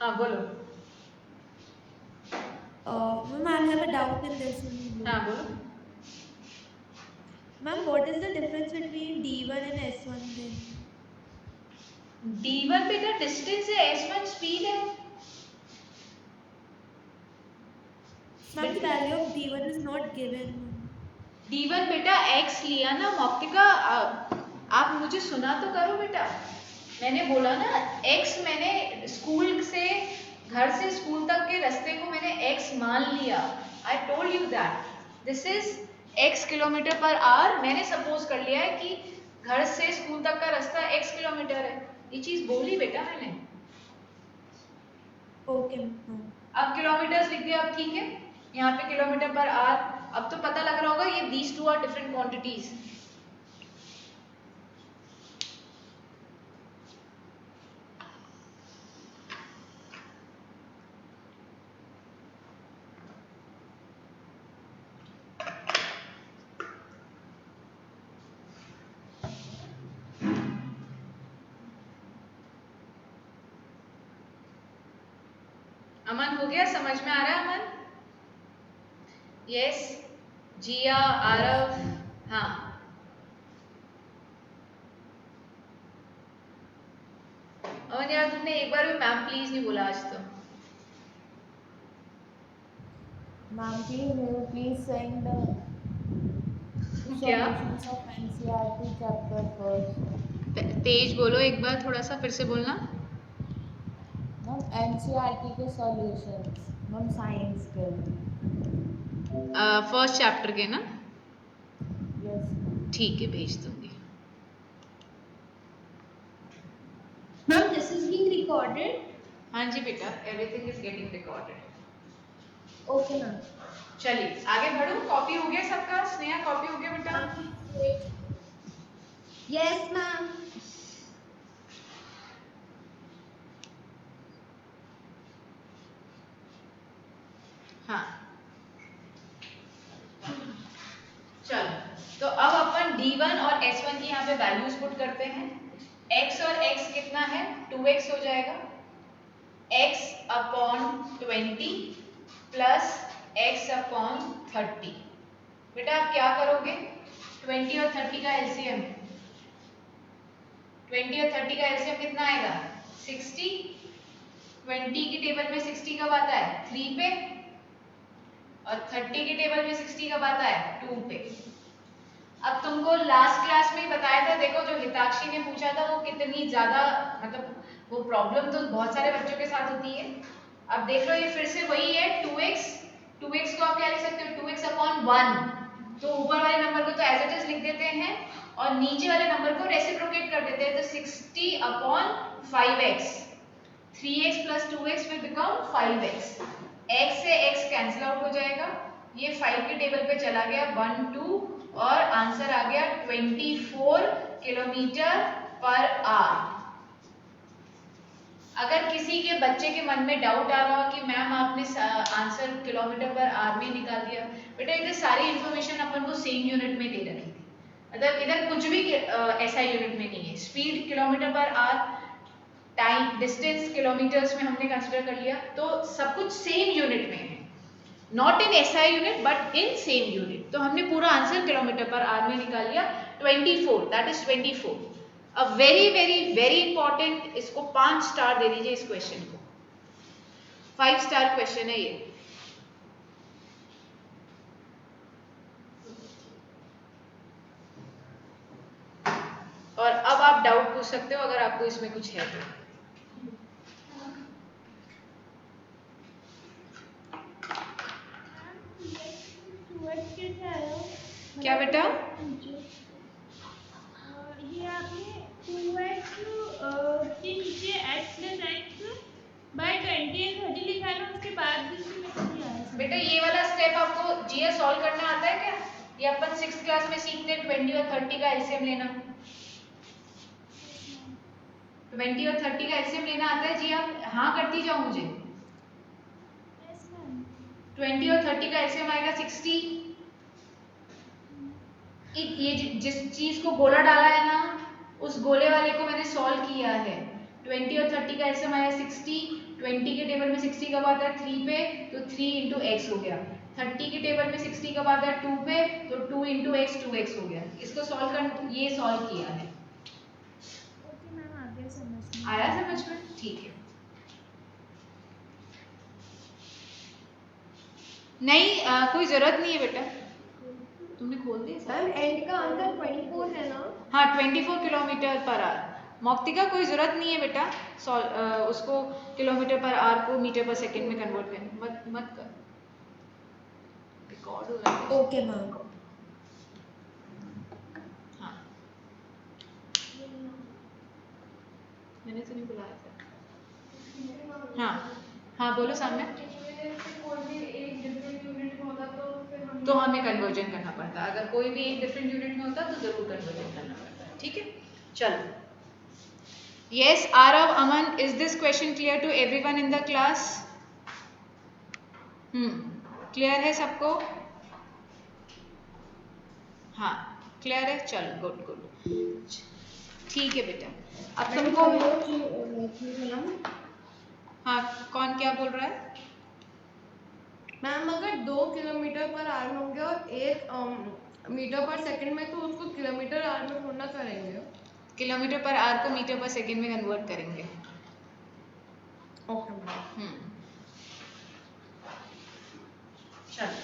हाँ बोलो। Ma'am, I have a doubt in this one. हाँ बोलो। Ma'am, what is the difference between D1 and S1 then? D1 बेटा डिस्टेंस है, S1 स्पीड है। Ma'am, the value of D1 is not given. D1 बेटा x लिया ना मौक्तिका, आप मुझे सुना तो करो बेटा। मैंने बोला ना x, मैंने स्कूल से घर से स्कूल तक के रास्ते को मैंने x मान लिया। I told you that this is x kilometre per our. मैंने सपोज कर लिया है कि घर से स्कूल तक का रास्ता x किलोमीटर है, ये चीज बोली बेटा मैंने। Okay. अब किलोमीटर्स लिख दिया, अब ठीक है। यहाँ पे किलोमीटर पर आवर, अब तो पता लग रहा होगा ये these two are different quantities। अमन हो गया? समझ में आ रहा है अमन? यस, जिया, आरव, हाँ। अमन यार तुमने एक बार भी मैम प्लीज नहीं बोला आज तो। Ma'am, please send the क्या? solutions of NCERT chapter first. तेज बोलो एक बार, थोड़ा सा फिर से बोलना। Ma'am, NCERT के solutions. Ma'am, science के. फर्स्ट चैप्टर के ना? Yes. ठीक है, भेज दूंगी। recorded? हाँ जी बेटा, everything is getting recorded. Okay, ma'am. चलिए आगे बढ़ो। कॉपी हो गया सबका? स्नेहा कॉपी हो गया बेटा? Yes, ma'am. हाँ चलो, तो अब अपन D1 और S1 की यहाँ पे वैल्यूज पुट करते हैं। x और x कितना है? 2x हो जाएगा। x upon 20 plus x upon 30। बेटा आप क्या करोगे? 20 और 30 का एलसीएम, 20 और 30 का एलसीएम कितना आएगा? 60। 20 की टेबल में 60 कब आता है? 3 पे, और 30 की टेबल में 60 कब आता है? 2 पे। अब तुमको लास्ट क्लास में ही बताया था, देखो जो हिताक्षी ने पूछा था वो कितनी ज्यादा, मतलब वो प्रॉब्लम तो बहुत सारे बच्चों के साथ होती है। अब देख लो ये फिर से वही है 2x, 2x को आप क्या लिख सकते हो? 2x upon 1। तो ऊपर वाले नंबर को तो एज इट इज लिख देते हैं और नीचे वाले नंबर को रेसिप्रोकेट कर देते हैं, तो 60 upon 5x, 3x plus 2x will become 5x। x से x कैंसिल आउट हो जाएगा, ये 5 के टेबल पे चला गया 1 2 और आंसर आ गया 24 किलोमीटर पर आवर। अगर किसी के बच्चे के मन में डाउट आ रहा हो कि मैम आपने आंसर किलोमीटर पर आवर में निकाल दिया, बेटा इधर सारी इंफॉर्मेशन अपन को सेम यूनिट में दे रखी थी, मतलब इधर कुछ भी ऐसा यूनिट में नहीं है। Speed kilometre per our, time distance kilometres में हमने कंसीडर कर लिया, तो सब कुछ सेम यूनिट में है, not in SI unit but in same unit. तो हमने पूरा आंसर किलोमीटर पर आवर में निकाल लिया 24, that is 24। A very very very important, इसको 5 स्टार दे दीजिए इस क्वेश्चन को, 5 स्टार क्वेश्चन है ये। और अब आप डाउट पूछ सकते हो अगर आपको इसमें कुछ है तो। क्या बेटा? ये आपने 2x के नीचे x प्लस x बाय 20 और 30 लिखा है ना, उसके बाद भी उसमें नहीं आया। बेटा ये वाला स्टेप आपको जीएस सॉल्व करना आता है क्या? ये अपन 6th क्लास में सीखते हैं 20 और 30 का एलसीएम लेना। 20 और 30 का एलसीएम लेना आता है जी? आप हाँ करती जाओ मुझे। 20 और 30 का एलसीएम आएगा 60। ये जिस चीज को गोला डाला है ना, उस गोले वाले को मैंने सॉल्व किया है। 20 और 30 का एलसीएम आया 60। 20 के टेबल में 60 कब आता है? 3 पे, तो 3 इंटू एक्स हो गया। 30 के टेबल में 60 कब आता है? 2 पे, तो 2 इंटू एक्स 2x हो गया। इसको सॉल्व कर, ये सॉल्व किया है। ओके मैम, आ गया समझ में। आया समझ में? ठीक है। नहीं कोई जरूरत नहीं है बेटा, तुमने खोल दिया मैम एंड का आंसर 24 है ना? हाँ 24 किलोमीटर पर आवर। मौक्तिका कोई जरूरत नहीं है बेटा उसको किलोमीटर पर आवर को मीटर पर सेकंड में कन्वर्ट करने, मत कर, रिकॉर्ड हो रहा है। Okay ma'am. हाँ मैंने तो नहीं बुलाया था। हाँ हाँ बोलो सामने। तो हमें कन्वर्जन करना पड़ता है, अगर कोई भी एक डिफरेंट यूनिट में होता तो जरूर कन्वर्जन करना पड़ता है। ठीक है चलो। Yes, Arav, Aman, is this question clear to everyone in the class? Clear है सबको? हाँ क्लियर है, चलो गुड गुड, ठीक है बेटा। अब तुमको हाँ कौन क्या बोल रहा है? मैम अगर 2 किलोमीटर पर आवर होंगे और 1 मीटर पर सेकंड में, तो उसको किलोमीटर आवर में थोड़ा करेंगे। किलोमीटर पर आवर को मीटर पर सेकंड में कन्वर्ट करेंगे। Okay ma'am. चलो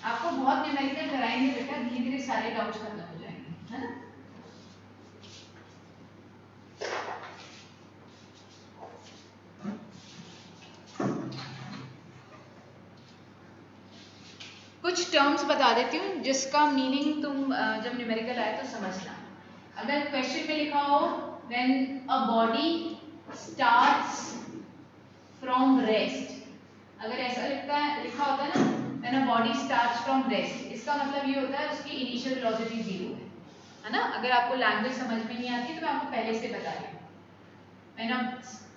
आपको बहुत न्यूमेरिकल कराएंगे बेटा, धीरे धीरे सारे डाउट्स खत्म हो जाएंगे, है ना? कुछ टर्म्स बता देती हूँ जिसका मीनिंग तुम जब न्यूमेरिकल आए तो समझना। अगर क्वेश्चन में लिखा हो when a body starts from rest, अगर ऐसा लिखा होता है ना when a body starts from rest, इसका मतलब ये होता है उसकी इनिशियल वेलोसिटी 0 है ना। अगर आपको लैंग्वेज समझ में नहीं आती तो मैं आपको पहले से बता रही हूँ,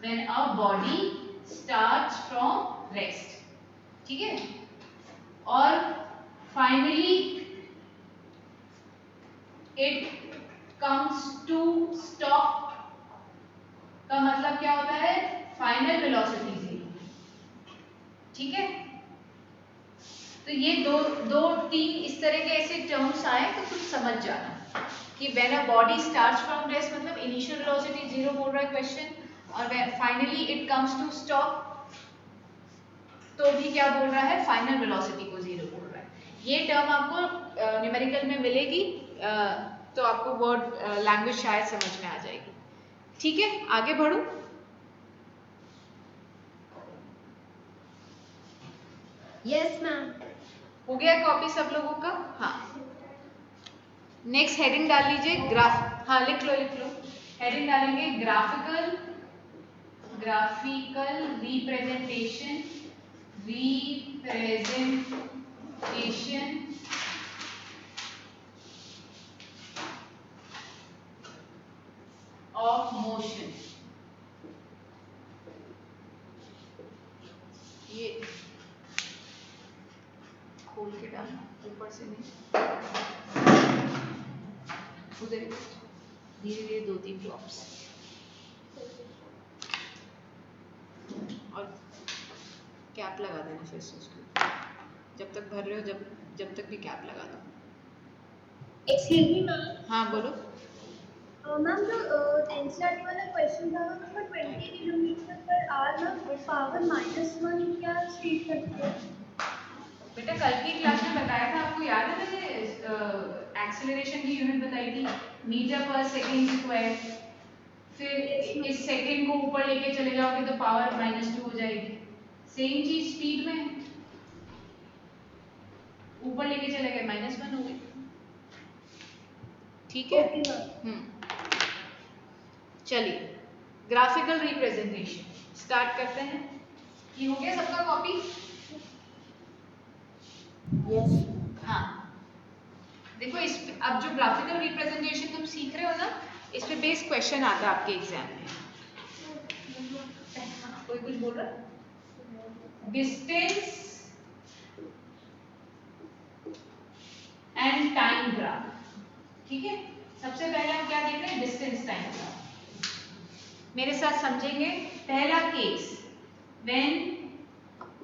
when a body starts from rest, ठीक है। और finally it comes to stop का मतलब क्या होता है, फाइनल वेलोसिटी 0, ठीक है। तो ये दो तीन इस तरह के ऐसे टर्म्स आए तो कुछ समझ जाना कि when a body starts from rest मतलब इनिशियल वेलोसिटी 0 बोल रहा है क्वेश्चन, और finally it comes to stop तो भी क्या बोल रहा है, फाइनल वेलोसिटी को 0 बोल रहा है। ये टर्म आपको न्यूमेरिकल में मिलेगी, तो आपको वर्ड लैंग्वेज शायद समझ में आ जाएगी, ठीक है। आगे बढ़ूं, यस मैम। हो गया कॉपी सब लोगों का? हाँ, नेक्स्ट हेडिंग डाल लीजिए ग्राफ, हाँ लिख लो हेडिंग डालेंगे ग्राफिकल रिप्रेजेंटेशन ऑफ मोशन। ये खोल के डालना, ऊपर से नहीं, उधर धीरे धीरे 2-3 ड्रॉप्स, और कैप लगा देना फिर से उसको, जब तक भर रहे हो जब तक भी कैप लगा दो। Excuse me ma'am. हाँ बोलो। मैम जो एनसीईआरटी वाला क्वेश्चन था उसमें 20 किलोमीटर पर आवर में पावर -1 क्या स्टेट करती है? बेटा कल की क्लास में बताया था, आपको याद है मैंने एक्सेलरेशन की यूनिट बताई थी, मीटर पर सेकेंड स्क्वायर। फिर इस सेकेंड को ऊपर लेके चले जाओगे तो पावर -2 हो जाएगी। सेम चीज स्पीड में, ऊपर लेके चले गए -1 हो गई, ठीक है। चलिए ग्राफिकल रिप्रेजेंटेशन स्टार्ट करते हैं। ये हो गया सबका कॉपी? यस। हाँ, देखो इस अब जो ग्राफिकल रिप्रेजेंटेशन तुम सीख रहे हो ना, इस पे बेस क्वेश्चन आता है आपके एग्जाम में। कोई कुछ बोल रहा? डिस्टेंस एंड टाइम ग्राफ, ठीक है। सबसे पहले हम क्या देख रहे हैं, डिस्टेंस टाइम ग्राफ। मेरे साथ समझेंगे। पहला case, when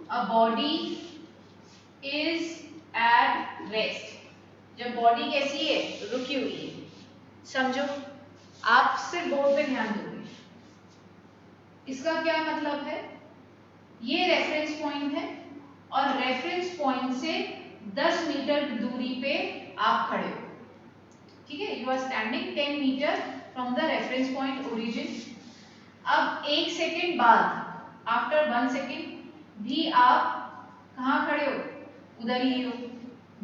a body is at rest, जब बॉडी कैसी है, रुकी हुई है। समझो, आप सिर्फ बोर्ड पे ध्यान दोगे। इसका क्या मतलब है, ये रेफरेंस पॉइंट है और रेफरेंस पॉइंट से 10 मीटर दूरी पे आप खड़े हो, ठीक है। You are standing 10 metre from the reference point origin. अब 1 सेकेंड बाद, आफ्टर 1 सेकेंड भी आप कहाँ खड़े हो, उधर ही हो।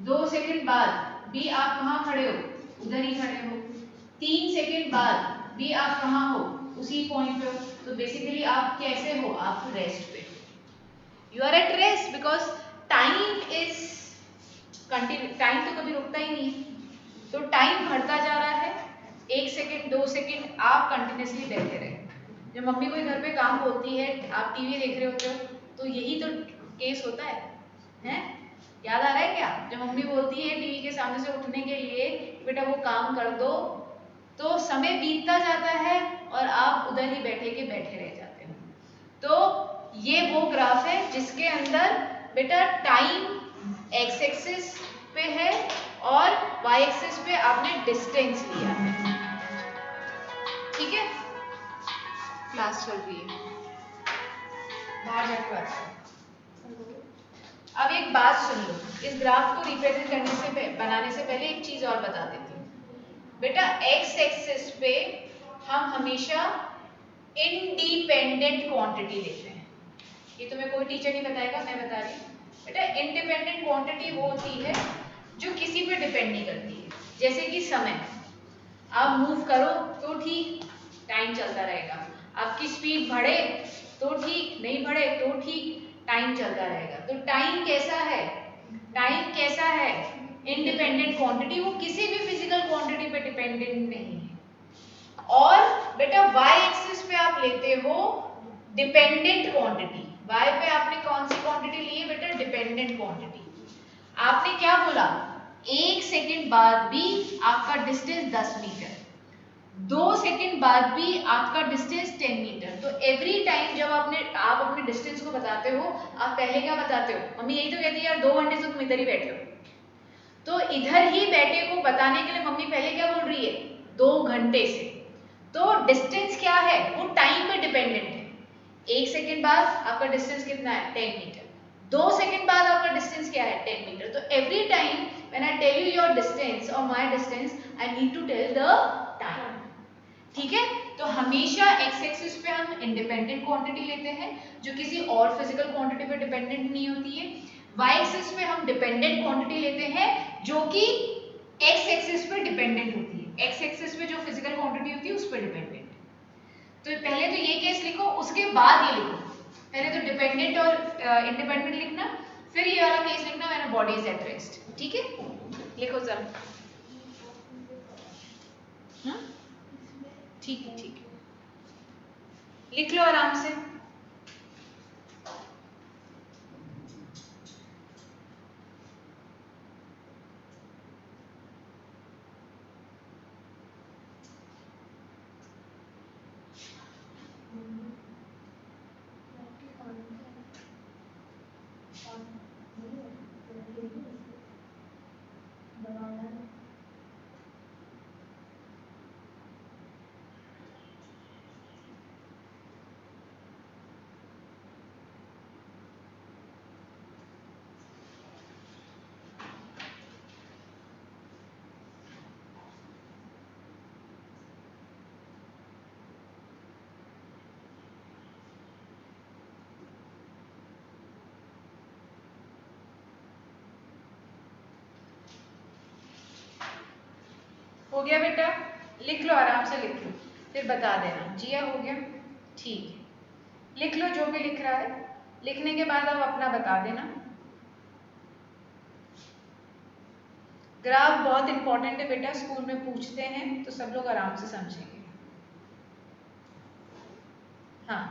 2 सेकेंड बाद भी आप कहाँ खड़े हो, उधर ही खड़े हो। 3 सेकेंड बाद भी आप कहाँ हो, उसी पॉइंट पे हो। तो बेसिकली आप कैसे हो, आप रेस्ट पे हो। You are at rest because time is continue, time तो कभी रुकता ही नहीं, तो टाइम बढ़ता जा रहा है। 1 सेकेंड 2 सेकेंड आप कंटिन्यूसली बैठे रहे। जब मम्मी कोई घर पे काम बोलती है, आप टीवी देख रहे होते हो, तो यही तो केस होता है, हैं? याद आ रहा है क्या, जब मम्मी बोलती है टीवी के सामने से उठने के लिए, बेटा वो काम कर दो, तो समय बीतता जाता है और आप उधर ही बैठे रह जाते हो। तो ये वो ग्राफ है जिसके अंदर बेटा टाइम एक्स एक्सिस पे है और वाई एक्सिस पे आपने डिस्टेंस लिया है, ठीक है। क्लास चल रही है, बाहर जाके बात करो। अब एक बात सुन लो, इस ग्राफ को रिप्रेजेंट करने से बनाने से पहले एक चीज और बता देती हूँ। बेटा एक्स एक्सिस पे हम हमेशा इंडिपेंडेंट क्वांटिटी लेते हैं। ये तुम्हें कोई टीचर नहीं बताएगा, मैं बता रही हूँ। बेटा इंडिपेंडेंट क्वांटिटी वो होती है जो किसी पे डिपेंड नहीं करती है। जैसे कि समय, आप मूव करो तो ठीक, टाइम चलता रहेगा। आपकी स्पीड बढ़े तो ठीक, नहीं बढ़े तो ठीक, टाइम चलता रहेगा। तो टाइम कैसा है, टाइम कैसा है, इंडिपेंडेंट क्वांटिटी, वो किसी भी फिजिकल क्वांटिटी पे डिपेंडेंट नहीं है। और बेटा y एक्सिस पे आप लेते हो डिपेंडेंट क्वांटिटी, y पे आपने कौन सी क्वांटिटी ली है बेटा, डिपेंडेंट क्वांटिटी। आपने क्या बोला, 1 सेकंड बाद भी आपका डिस्टेंस 10 मीटर, 2 सेकंड बाद भी आपका डिस्टेंस 10 मीटर। तो एवरी टाइम जब आप अपने डिस्टेंस को बताते हो, आप पहले क्या बताते हो, मम्मी यही तो कहती है यार 2 घंटे से तुम इधर ही बैठे हो। तो इधर ही बैठे को बताने के लिए मम्मी पहले क्या बोल रही है, 2 घंटे से। तो डिस्टेंस क्या है, वो टाइम पे डिपेंडेंट है। 1 सेकंड बाद आपका डिस्टेंस कितना है, 10 मीटर। 2 सेकंड बाद आपका डिस्टेंस क्या है, 10 मीटर। तो every time when I tell you your distance और my distance, I need to tell the time. ठीक है, तो हमेशा एक्स एक्सिस पे हम इंडिपेंडेंट क्वांटिटी लेते हैं जो किसी और फिजिकल क्वांटिटी पे डिपेंडेंट नहीं होती है। वाई एक्सिस पे हम डिपेंडेंट क्वांटिटी लेते हैं जो कि एक्स एक्सिस पे डिपेंडेंट होती है। एक्स एक्सिस पे जो फिजिकल क्वांटिटी होती है उस पर डिपेंडेंट। तो पहले तो ये केस लिखो, उसके बाद ये लिखो। पहले तो डिपेंडेंट और इंडिपेंडेंट लिखना, फिर ये वाला केस लिखना when a body is at rest. ठीक है, लिखो जरा। हाँ ठीक है, ठीक है, लिख लो आराम से। हो गया बेटा, लिख लो आराम से, लिख लो, फिर बता देना। जिया हो गया, ठीक है, लिख लो जो भी लिख रहा है। लिखने के बाद अब अपना बता देना। ग्राफ बहुत इंपॉर्टेंट है बेटा, स्कूल में पूछते हैं तो सब लोग आराम से समझेंगे। हाँ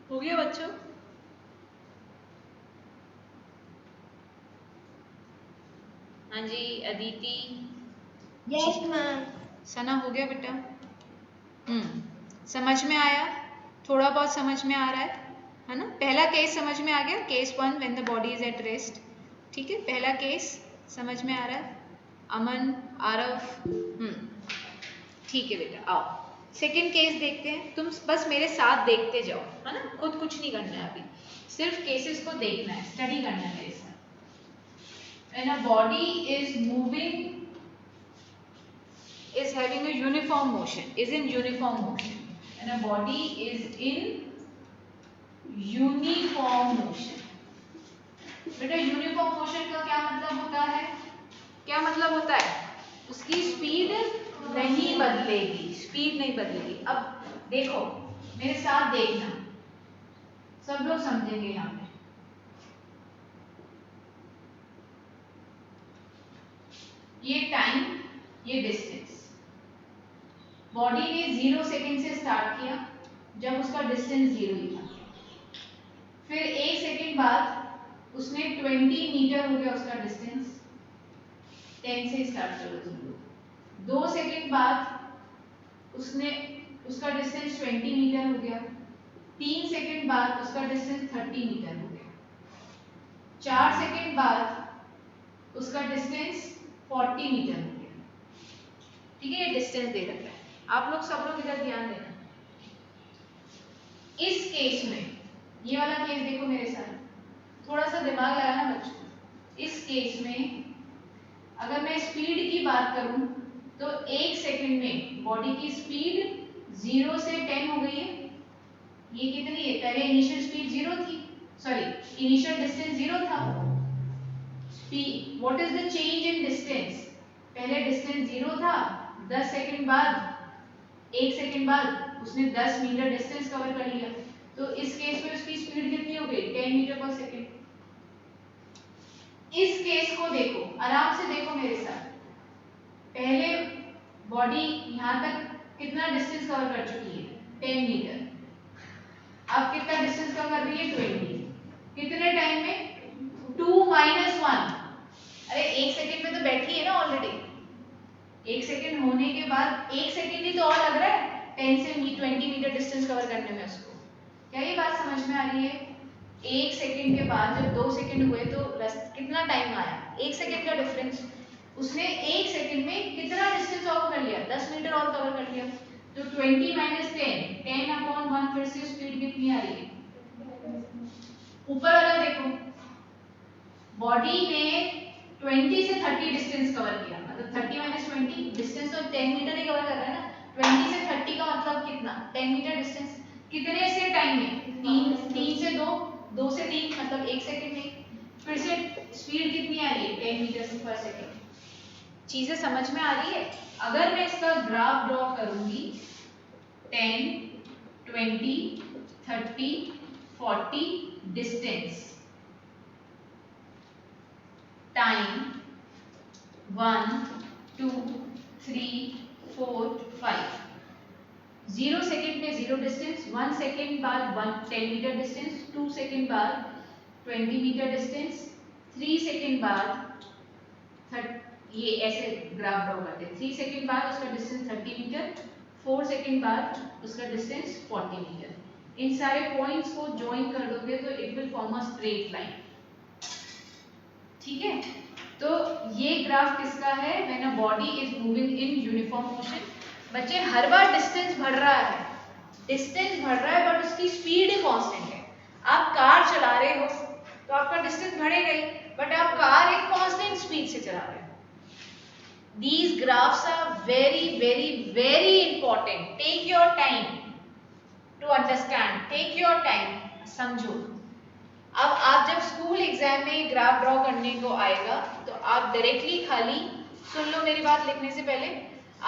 हो गया बच्चों। हाँ जी अदिति, यस मैम। सना हो गया बेटा। समझ में आया, थोड़ा बहुत समझ में आ रहा है ना। पहला केस समझ में आ गया, case 1 when the body is at rest. ठीक है, पहला केस समझ में आ रहा है। अमन, आरव, ठीक है बेटा, आओ सेकंड केस देखते हैं। तुम बस मेरे साथ देखते जाओ, है ना, खुद कुछ नहीं करना है अभी, सिर्फ केसेस को देखना है, स्टडी करना है मेरे साथ। When a body is moving, is having a uniform motion, is in uniform motion. When a body is in uniform motion, बेटा यूनिफॉर्म मोशन का क्या मतलब होता है, क्या मतलब होता है, उसकी स्पीड नहीं बदलेगी, स्पीड नहीं बदलेगी। अब देखो मेरे साथ देखना, सब लोग समझेंगे यहाँ पे। ये टाइम, ये डिस्टेंस, बॉडी ने 0 सेकंड से स्टार्ट किया जब उसका डिस्टेंस 0 ही था। फिर फिर 1 सेकंड बाद उसने 20 मीटर हो गया उसका डिस्टेंस, 10 से स्टार्ट करो तुम लोग। 2 सेकंड बाद उसने उसका डिस्टेंस 20 मीटर हो गया। 3 सेकंड बाद उसका डिस्टेंस 30 मीटर हो गया। 4 सेकंड बाद उसका डिस्टेंस 40 मीटर हो गया। ठीक है, ये डिस्टेंस दे रखा है, आप लोग सब लोग इधर ध्यान देना। इस केस में, ये वाला केस देखो मेरे साथ, थोड़ा सा दिमाग लगाना बच्चों। इस केस में अगर मैं स्पीड की बात करूं तो 1 सेकंड में बॉडी की स्पीड 0 से 10 हो गई है। ये कितनी है? पहले इनिशियल स्पीड 0 थी, सॉरी इनिशियल डिस्टेंस 0 था। Speed, what is the change in distance? पहले डिस्टेंस 0 था, 10 सेकंड बाद 1 सेकंड बाद उसने 10 मीटर डिस्टेंस कवर कर लिया। तो इस केस में उसकी स्पीड कितनी हो गई? 10 मीटर पर सेकंड। इस केस को देखो, आराम से देखो मेरे साथ। पहले बॉडी यहां तक कितना डिस्टेंस कवर कर चुकी है? 10 मीटर। अब कितना डिस्टेंस कवर कर रही है? 20। कितने टाइम में? 2 - 1। अरे 1 सेकंड में तो बैठी है ना ऑलरेडी। 1 सेकंड होने के बाद 1 सेकंड ही तो और लग रहा है 10 से 20 मीटर डिस्टेंस कवर करने में उसको। क्या ये बात समझ में आ रही है? 1 सेकंड के बाद जब 2 सेकंड हुए तो कितना टाइम आया? 1 सेकंड का डिफरेंस। उसने 1 सेकंड में कितना डिस्टेंस कवर कर लिया? 10 मीटर और कवर कर लिया। तो 20 - 10, 10/1। फिर से स्पीड कितनी आ रही है? ऊपर वाला देखो, बॉडी ने 20 से 30 डिस्टेंस कवर किया, मतलब 30 - 20 डिस्टेंस तो 10 मीटर ही कवर कर रहा है ना। 20 से 30 का मतलब कितना? 10 मीटर डिस्टेंस। कितने से टाइम में? 3 से 2, 2 से 3 मतलब 1 सेकंड में। फिर से स्पीड कितनी आ रही है? 10 मीटर पर सेकंड। चीजें समझ में आ रही है? अगर मैं इसका ग्राफ ड्रॉ करूंगी 10, 20, 30, 40 डिस्टेंस, टाइम 1, 2, 3, 4, 5। 0 सेकंड में 0 डिस्टेंस, 1 सेकंड बाद 10 मीटर डिस्टेंस, 2 सेकंड बाद 20 मीटर डिस्टेंस, 3 सेकंड बाद 30, ये ऐसे ग्राफ ड्रॉ करते हैं। 3 सेकंड बाद उसका डिस्टेंस 30 मीटर, 4 सेकंड बाद उसका डिस्टेंस 40 मीटर। इन सारे पॉइंट्स को ज्वाइन कर दोगे तो it will form a straight line. ठीक है, तो ये ग्राफ किसका है? When a body is moving in uniform motion. बच्चे हर बार डिस्टेंस बढ़ रहा है, डिस्टेंस बढ़ रहा है बट उसकी स्पीड कांस्टेंट है। आप कार चला रहे हो तो आपका डिस्टेंस बढ़ेगा ही, बट आप कार एक कांस्टेंट स्पीड से चला रहे हो। These graphs are very very very important. Take your time to understand. Take your time. समझो। अब आप जब स्कूल एग्जाम में ग्राफ ड्रॉ करने को आएगा तो आप डायरेक्टली खाली सुन लो मेरी बात। लिखने से पहले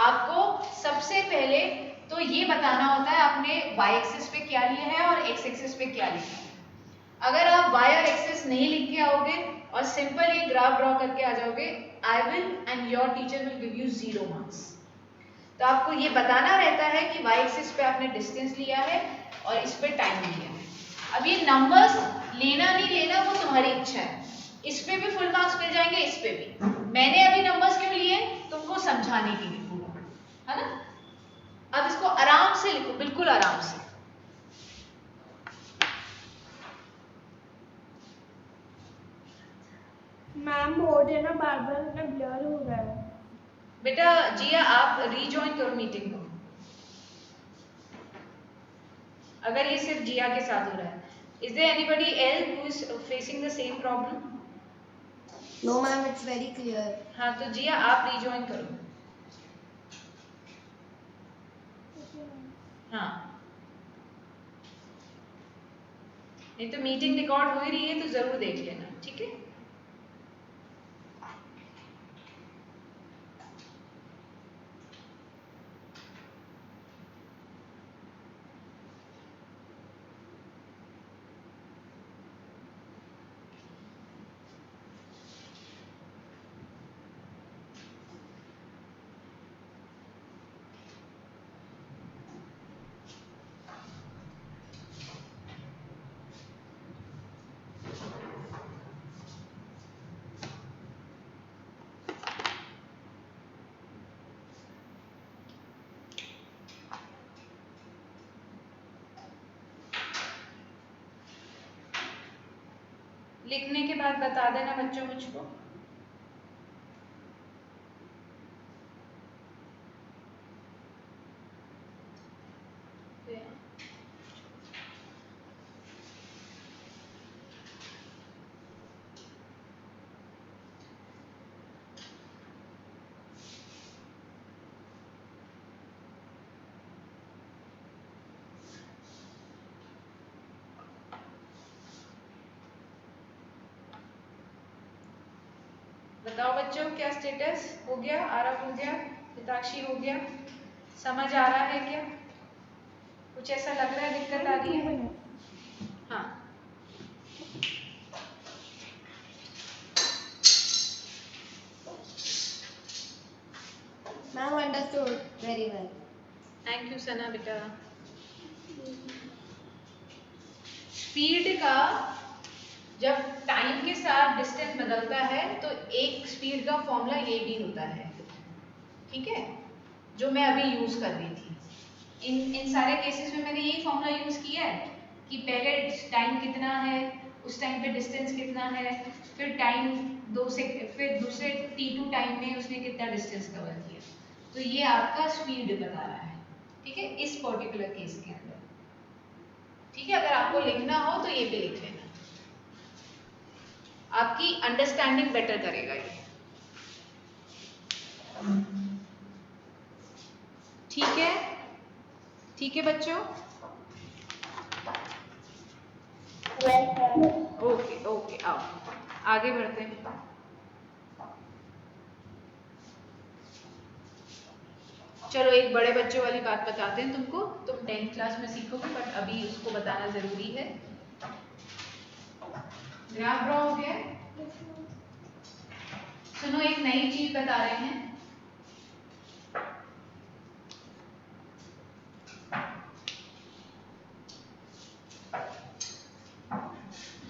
आपको सबसे पहले तो ये बताना होता है आपने y एक्सिस पे क्या लिया है और x एक्सिस पे क्या लिया है। अगर आप y और एक्सिस नहीं लिख के आओगे और सिंपल ये ग्राफ ड्रॉ करके आ जाओगे, I will and your teacher will give you 0 marks. तो आपको ये बताना रहता है कि y एक्सिस पे आपने डिस्टेंस लिया है और इस पे टाइम लिया है। अब ये नंबर्स लेना नहीं लेना वो तुम्हारी इच्छा है। इस पे भी फुल मार्क्स मिल जाएंगे, इस पे भी। मैंने अभी नंबर्स क्यों लिए? तुमको समझाने के लिए पूरा, है ना। अब इसको आराम से लिखो, बिल्कुल आराम से। मैम बोर्ड है ना बार बार ना ब्लर हो रहा है। बेटा जिया आप रीजॉइन करो मीटिंग को, अगर ये सिर्फ जिया के साथ हो रहा है। Is there anybody else who is facing the same problem? No, ma'am, it's very clear. हाँ तो जिया आप रीजॉइन करो। हाँ, नहीं तो मीटिंग रिकॉर्ड हो ही रही है तो जरूर देख लेना, ठीक है। लिखने के बाद बता देना बच्चों मुझको। बताओ बच्चों, क्या स्टेटस हो गया? आरव हो गया, हिताक्षी हो गया, समझ आ रहा है क्या? कुछ ऐसा लग रहा है दिक्कत आ रही है? हाँ, Ma'am understood very well. Thank you Sana बेटा। स्पीड का जब टाइम के साथ डिस्टेंस बदलता है तो एक स्पीड का फॉर्मूला ये भी होता है, ठीक है, जो मैं अभी यूज कर रही थी। इन सारे केसेस में मैंने यही फॉर्मूला यूज किया है कि पहले टाइम कितना है, उस टाइम पे डिस्टेंस कितना है, फिर टाइम फिर दूसरे t2 टाइम में उसने कितना डिस्टेंस कवर किया। तो ये आपका स्पीड बता रहा है, ठीक है, इस पर्टिकुलर केस के अंदर। ठीक है, अगर आपको लिखना हो तो ये भी लिख लेना, आपकी अंडरस्टैंडिंग बेटर करेगा ये। ठीक है, ठीक है बच्चों, ओके ओके, आओ आगे बढ़ते हैं। चलो एक बड़े बच्चों वाली बात बताते हैं तुमको, तुम 10th क्लास में सीखोगे बट अभी उसको बताना जरूरी है। ग्राफ ड्रॉ हो गया? सुनो, एक नई चीज बता रहे हैं।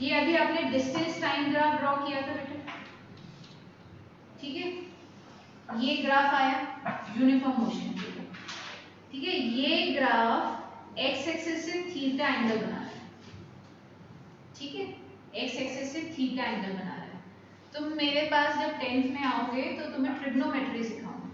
ये अभी आपने डिस्टेंस टाइम ग्राफ ड्रॉ किया था बेटा, ठीक है, ये ग्राफ आया यूनिफॉर्म मोशन के लिए, ठीक है, ये ग्राफ एक्स एक्सिस से थीटा एंगल बना रहा है, ठीक है, एक्स एक्सिस से थीटा एंगल बना रहा है। तुम मेरे पास जब 10th में आओगे तो तुम्हें ट्रिग्नोमेट्री सिखाऊंगी।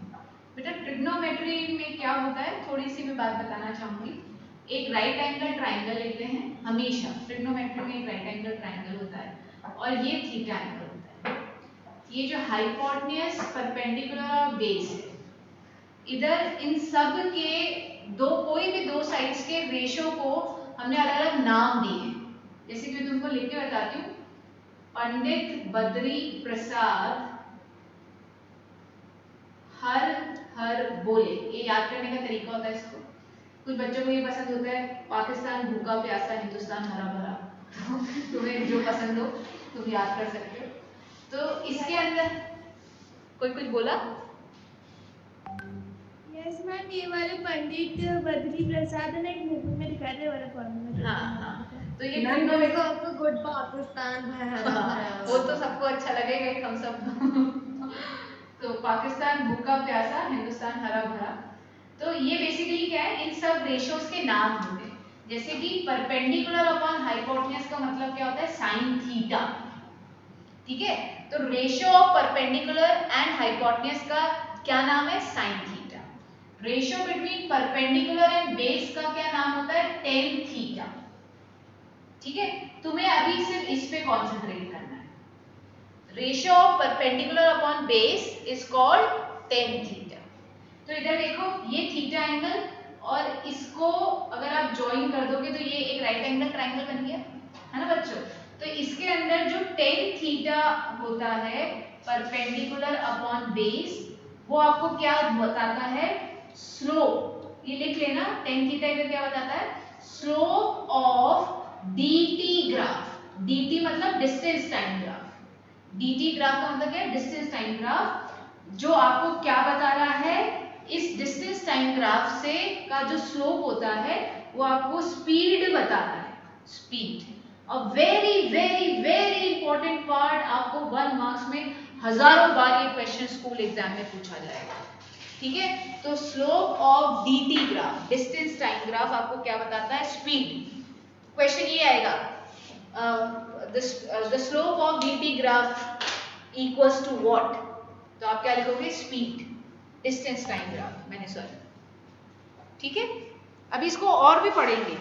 बेटा ट्रिग्नोमेट्री में क्या होता है, थोड़ी सी मैं बात बताना चाहूंगी। एक राइट एंगल ट्राइंगल लेते हैं हमेशा, ट्रिग्नोमेट्री में एक राइट एंगल ट्राइंगल होता है और ये थीटा एंगल होता है। ये जो हाइपोटेन्यूज, परपेंडिकुलर और बेस है, इधर इन सब के कोई भी दो साइड्स के रेशो को हमने अलग अलग नाम दिए हैं। जैसे कि मैं तुमको लिख के बताती हूँ, पंडित बद्री प्रसाद हर हर बोले, ये याद करने का तरीका होता है इसको। कुछ बच्चों को ये पसंद होता है, पाकिस्तान भूखा प्यासा हिंदुस्तान हरा भरा तुम्हें जो पसंद हो तुम याद कर सकते हो। तो इसके अंदर कोई कुछ बोला? यस मैम, ये वाले पंडित बद्री प्रसाद ने एक मूवी में दिखाया था वाला फॉर्मूला। हाँ, तो ये मैम देखो आपको गुड पाकिस्तान है वो तो सबको अच्छा लगेगा ही, हम सब तो पाकिस्तान भूखा प्यासा हिंदुस्तान हरा भरा। तो ये बेसिकली क्या है, इन सब रेशियोज के नाम होते हैं। जैसे कि परपेंडिकुलर अपॉन हाइपोटेन्यूज का मतलब क्या होता है, साइन थीटा, ठीक है, तो ratio of perpendicular and hypotenuse का क्या नाम है, sine theta. Ratio between perpendicular and base का क्या नाम होता है, टेन थीटा। ठीक है, तुम्हें अभी सिर्फ इस पे कॉन्सेंट्रेट करना है। Ratio of perpendicular upon base is called tan theta. तो इधर देखो, ये थीटा एंगल और इसको अगर आप ज्वाइन कर दोगे तो ये एक राइट एंगल ट्राइंगल बन गया, है ना बच्चों। तो इसके अंदर जो टेन थीटा होता है परपेंडिकुलर अपॉन बेस, वो आपको क्या बताता है, स्लोप। ये लिख लेना, टेन थीटा इधर क्या बताता है, slope of dt graph. dt मतलब distance time graph. dt graph का मतलब क्या है, डिस्टेंस टाइम ग्राफ, जो आपको क्या बता रहा है, इस डिस्टेंस टाइम ग्राफ से का जो स्लोप होता है वो आपको स्पीड बताता है, स्पीड। और very very very important part, आपको 1 मार्क्स में हजारों बार ये क्वेश्चन स्कूल एग्जाम में पूछा जाएगा, ठीक है। तो slope of dt graph, distance time graph आपको क्या बताता है, स्पीड। क्वेश्चन ये आएगा, the slope of VP graph equals to what, तो आप क्या लिखोगे, स्पीड, डिस्टेंस टाइम ग्राफ, मैंने सॉरी, ठीक है। अब इसको और भी पढ़ेंगे।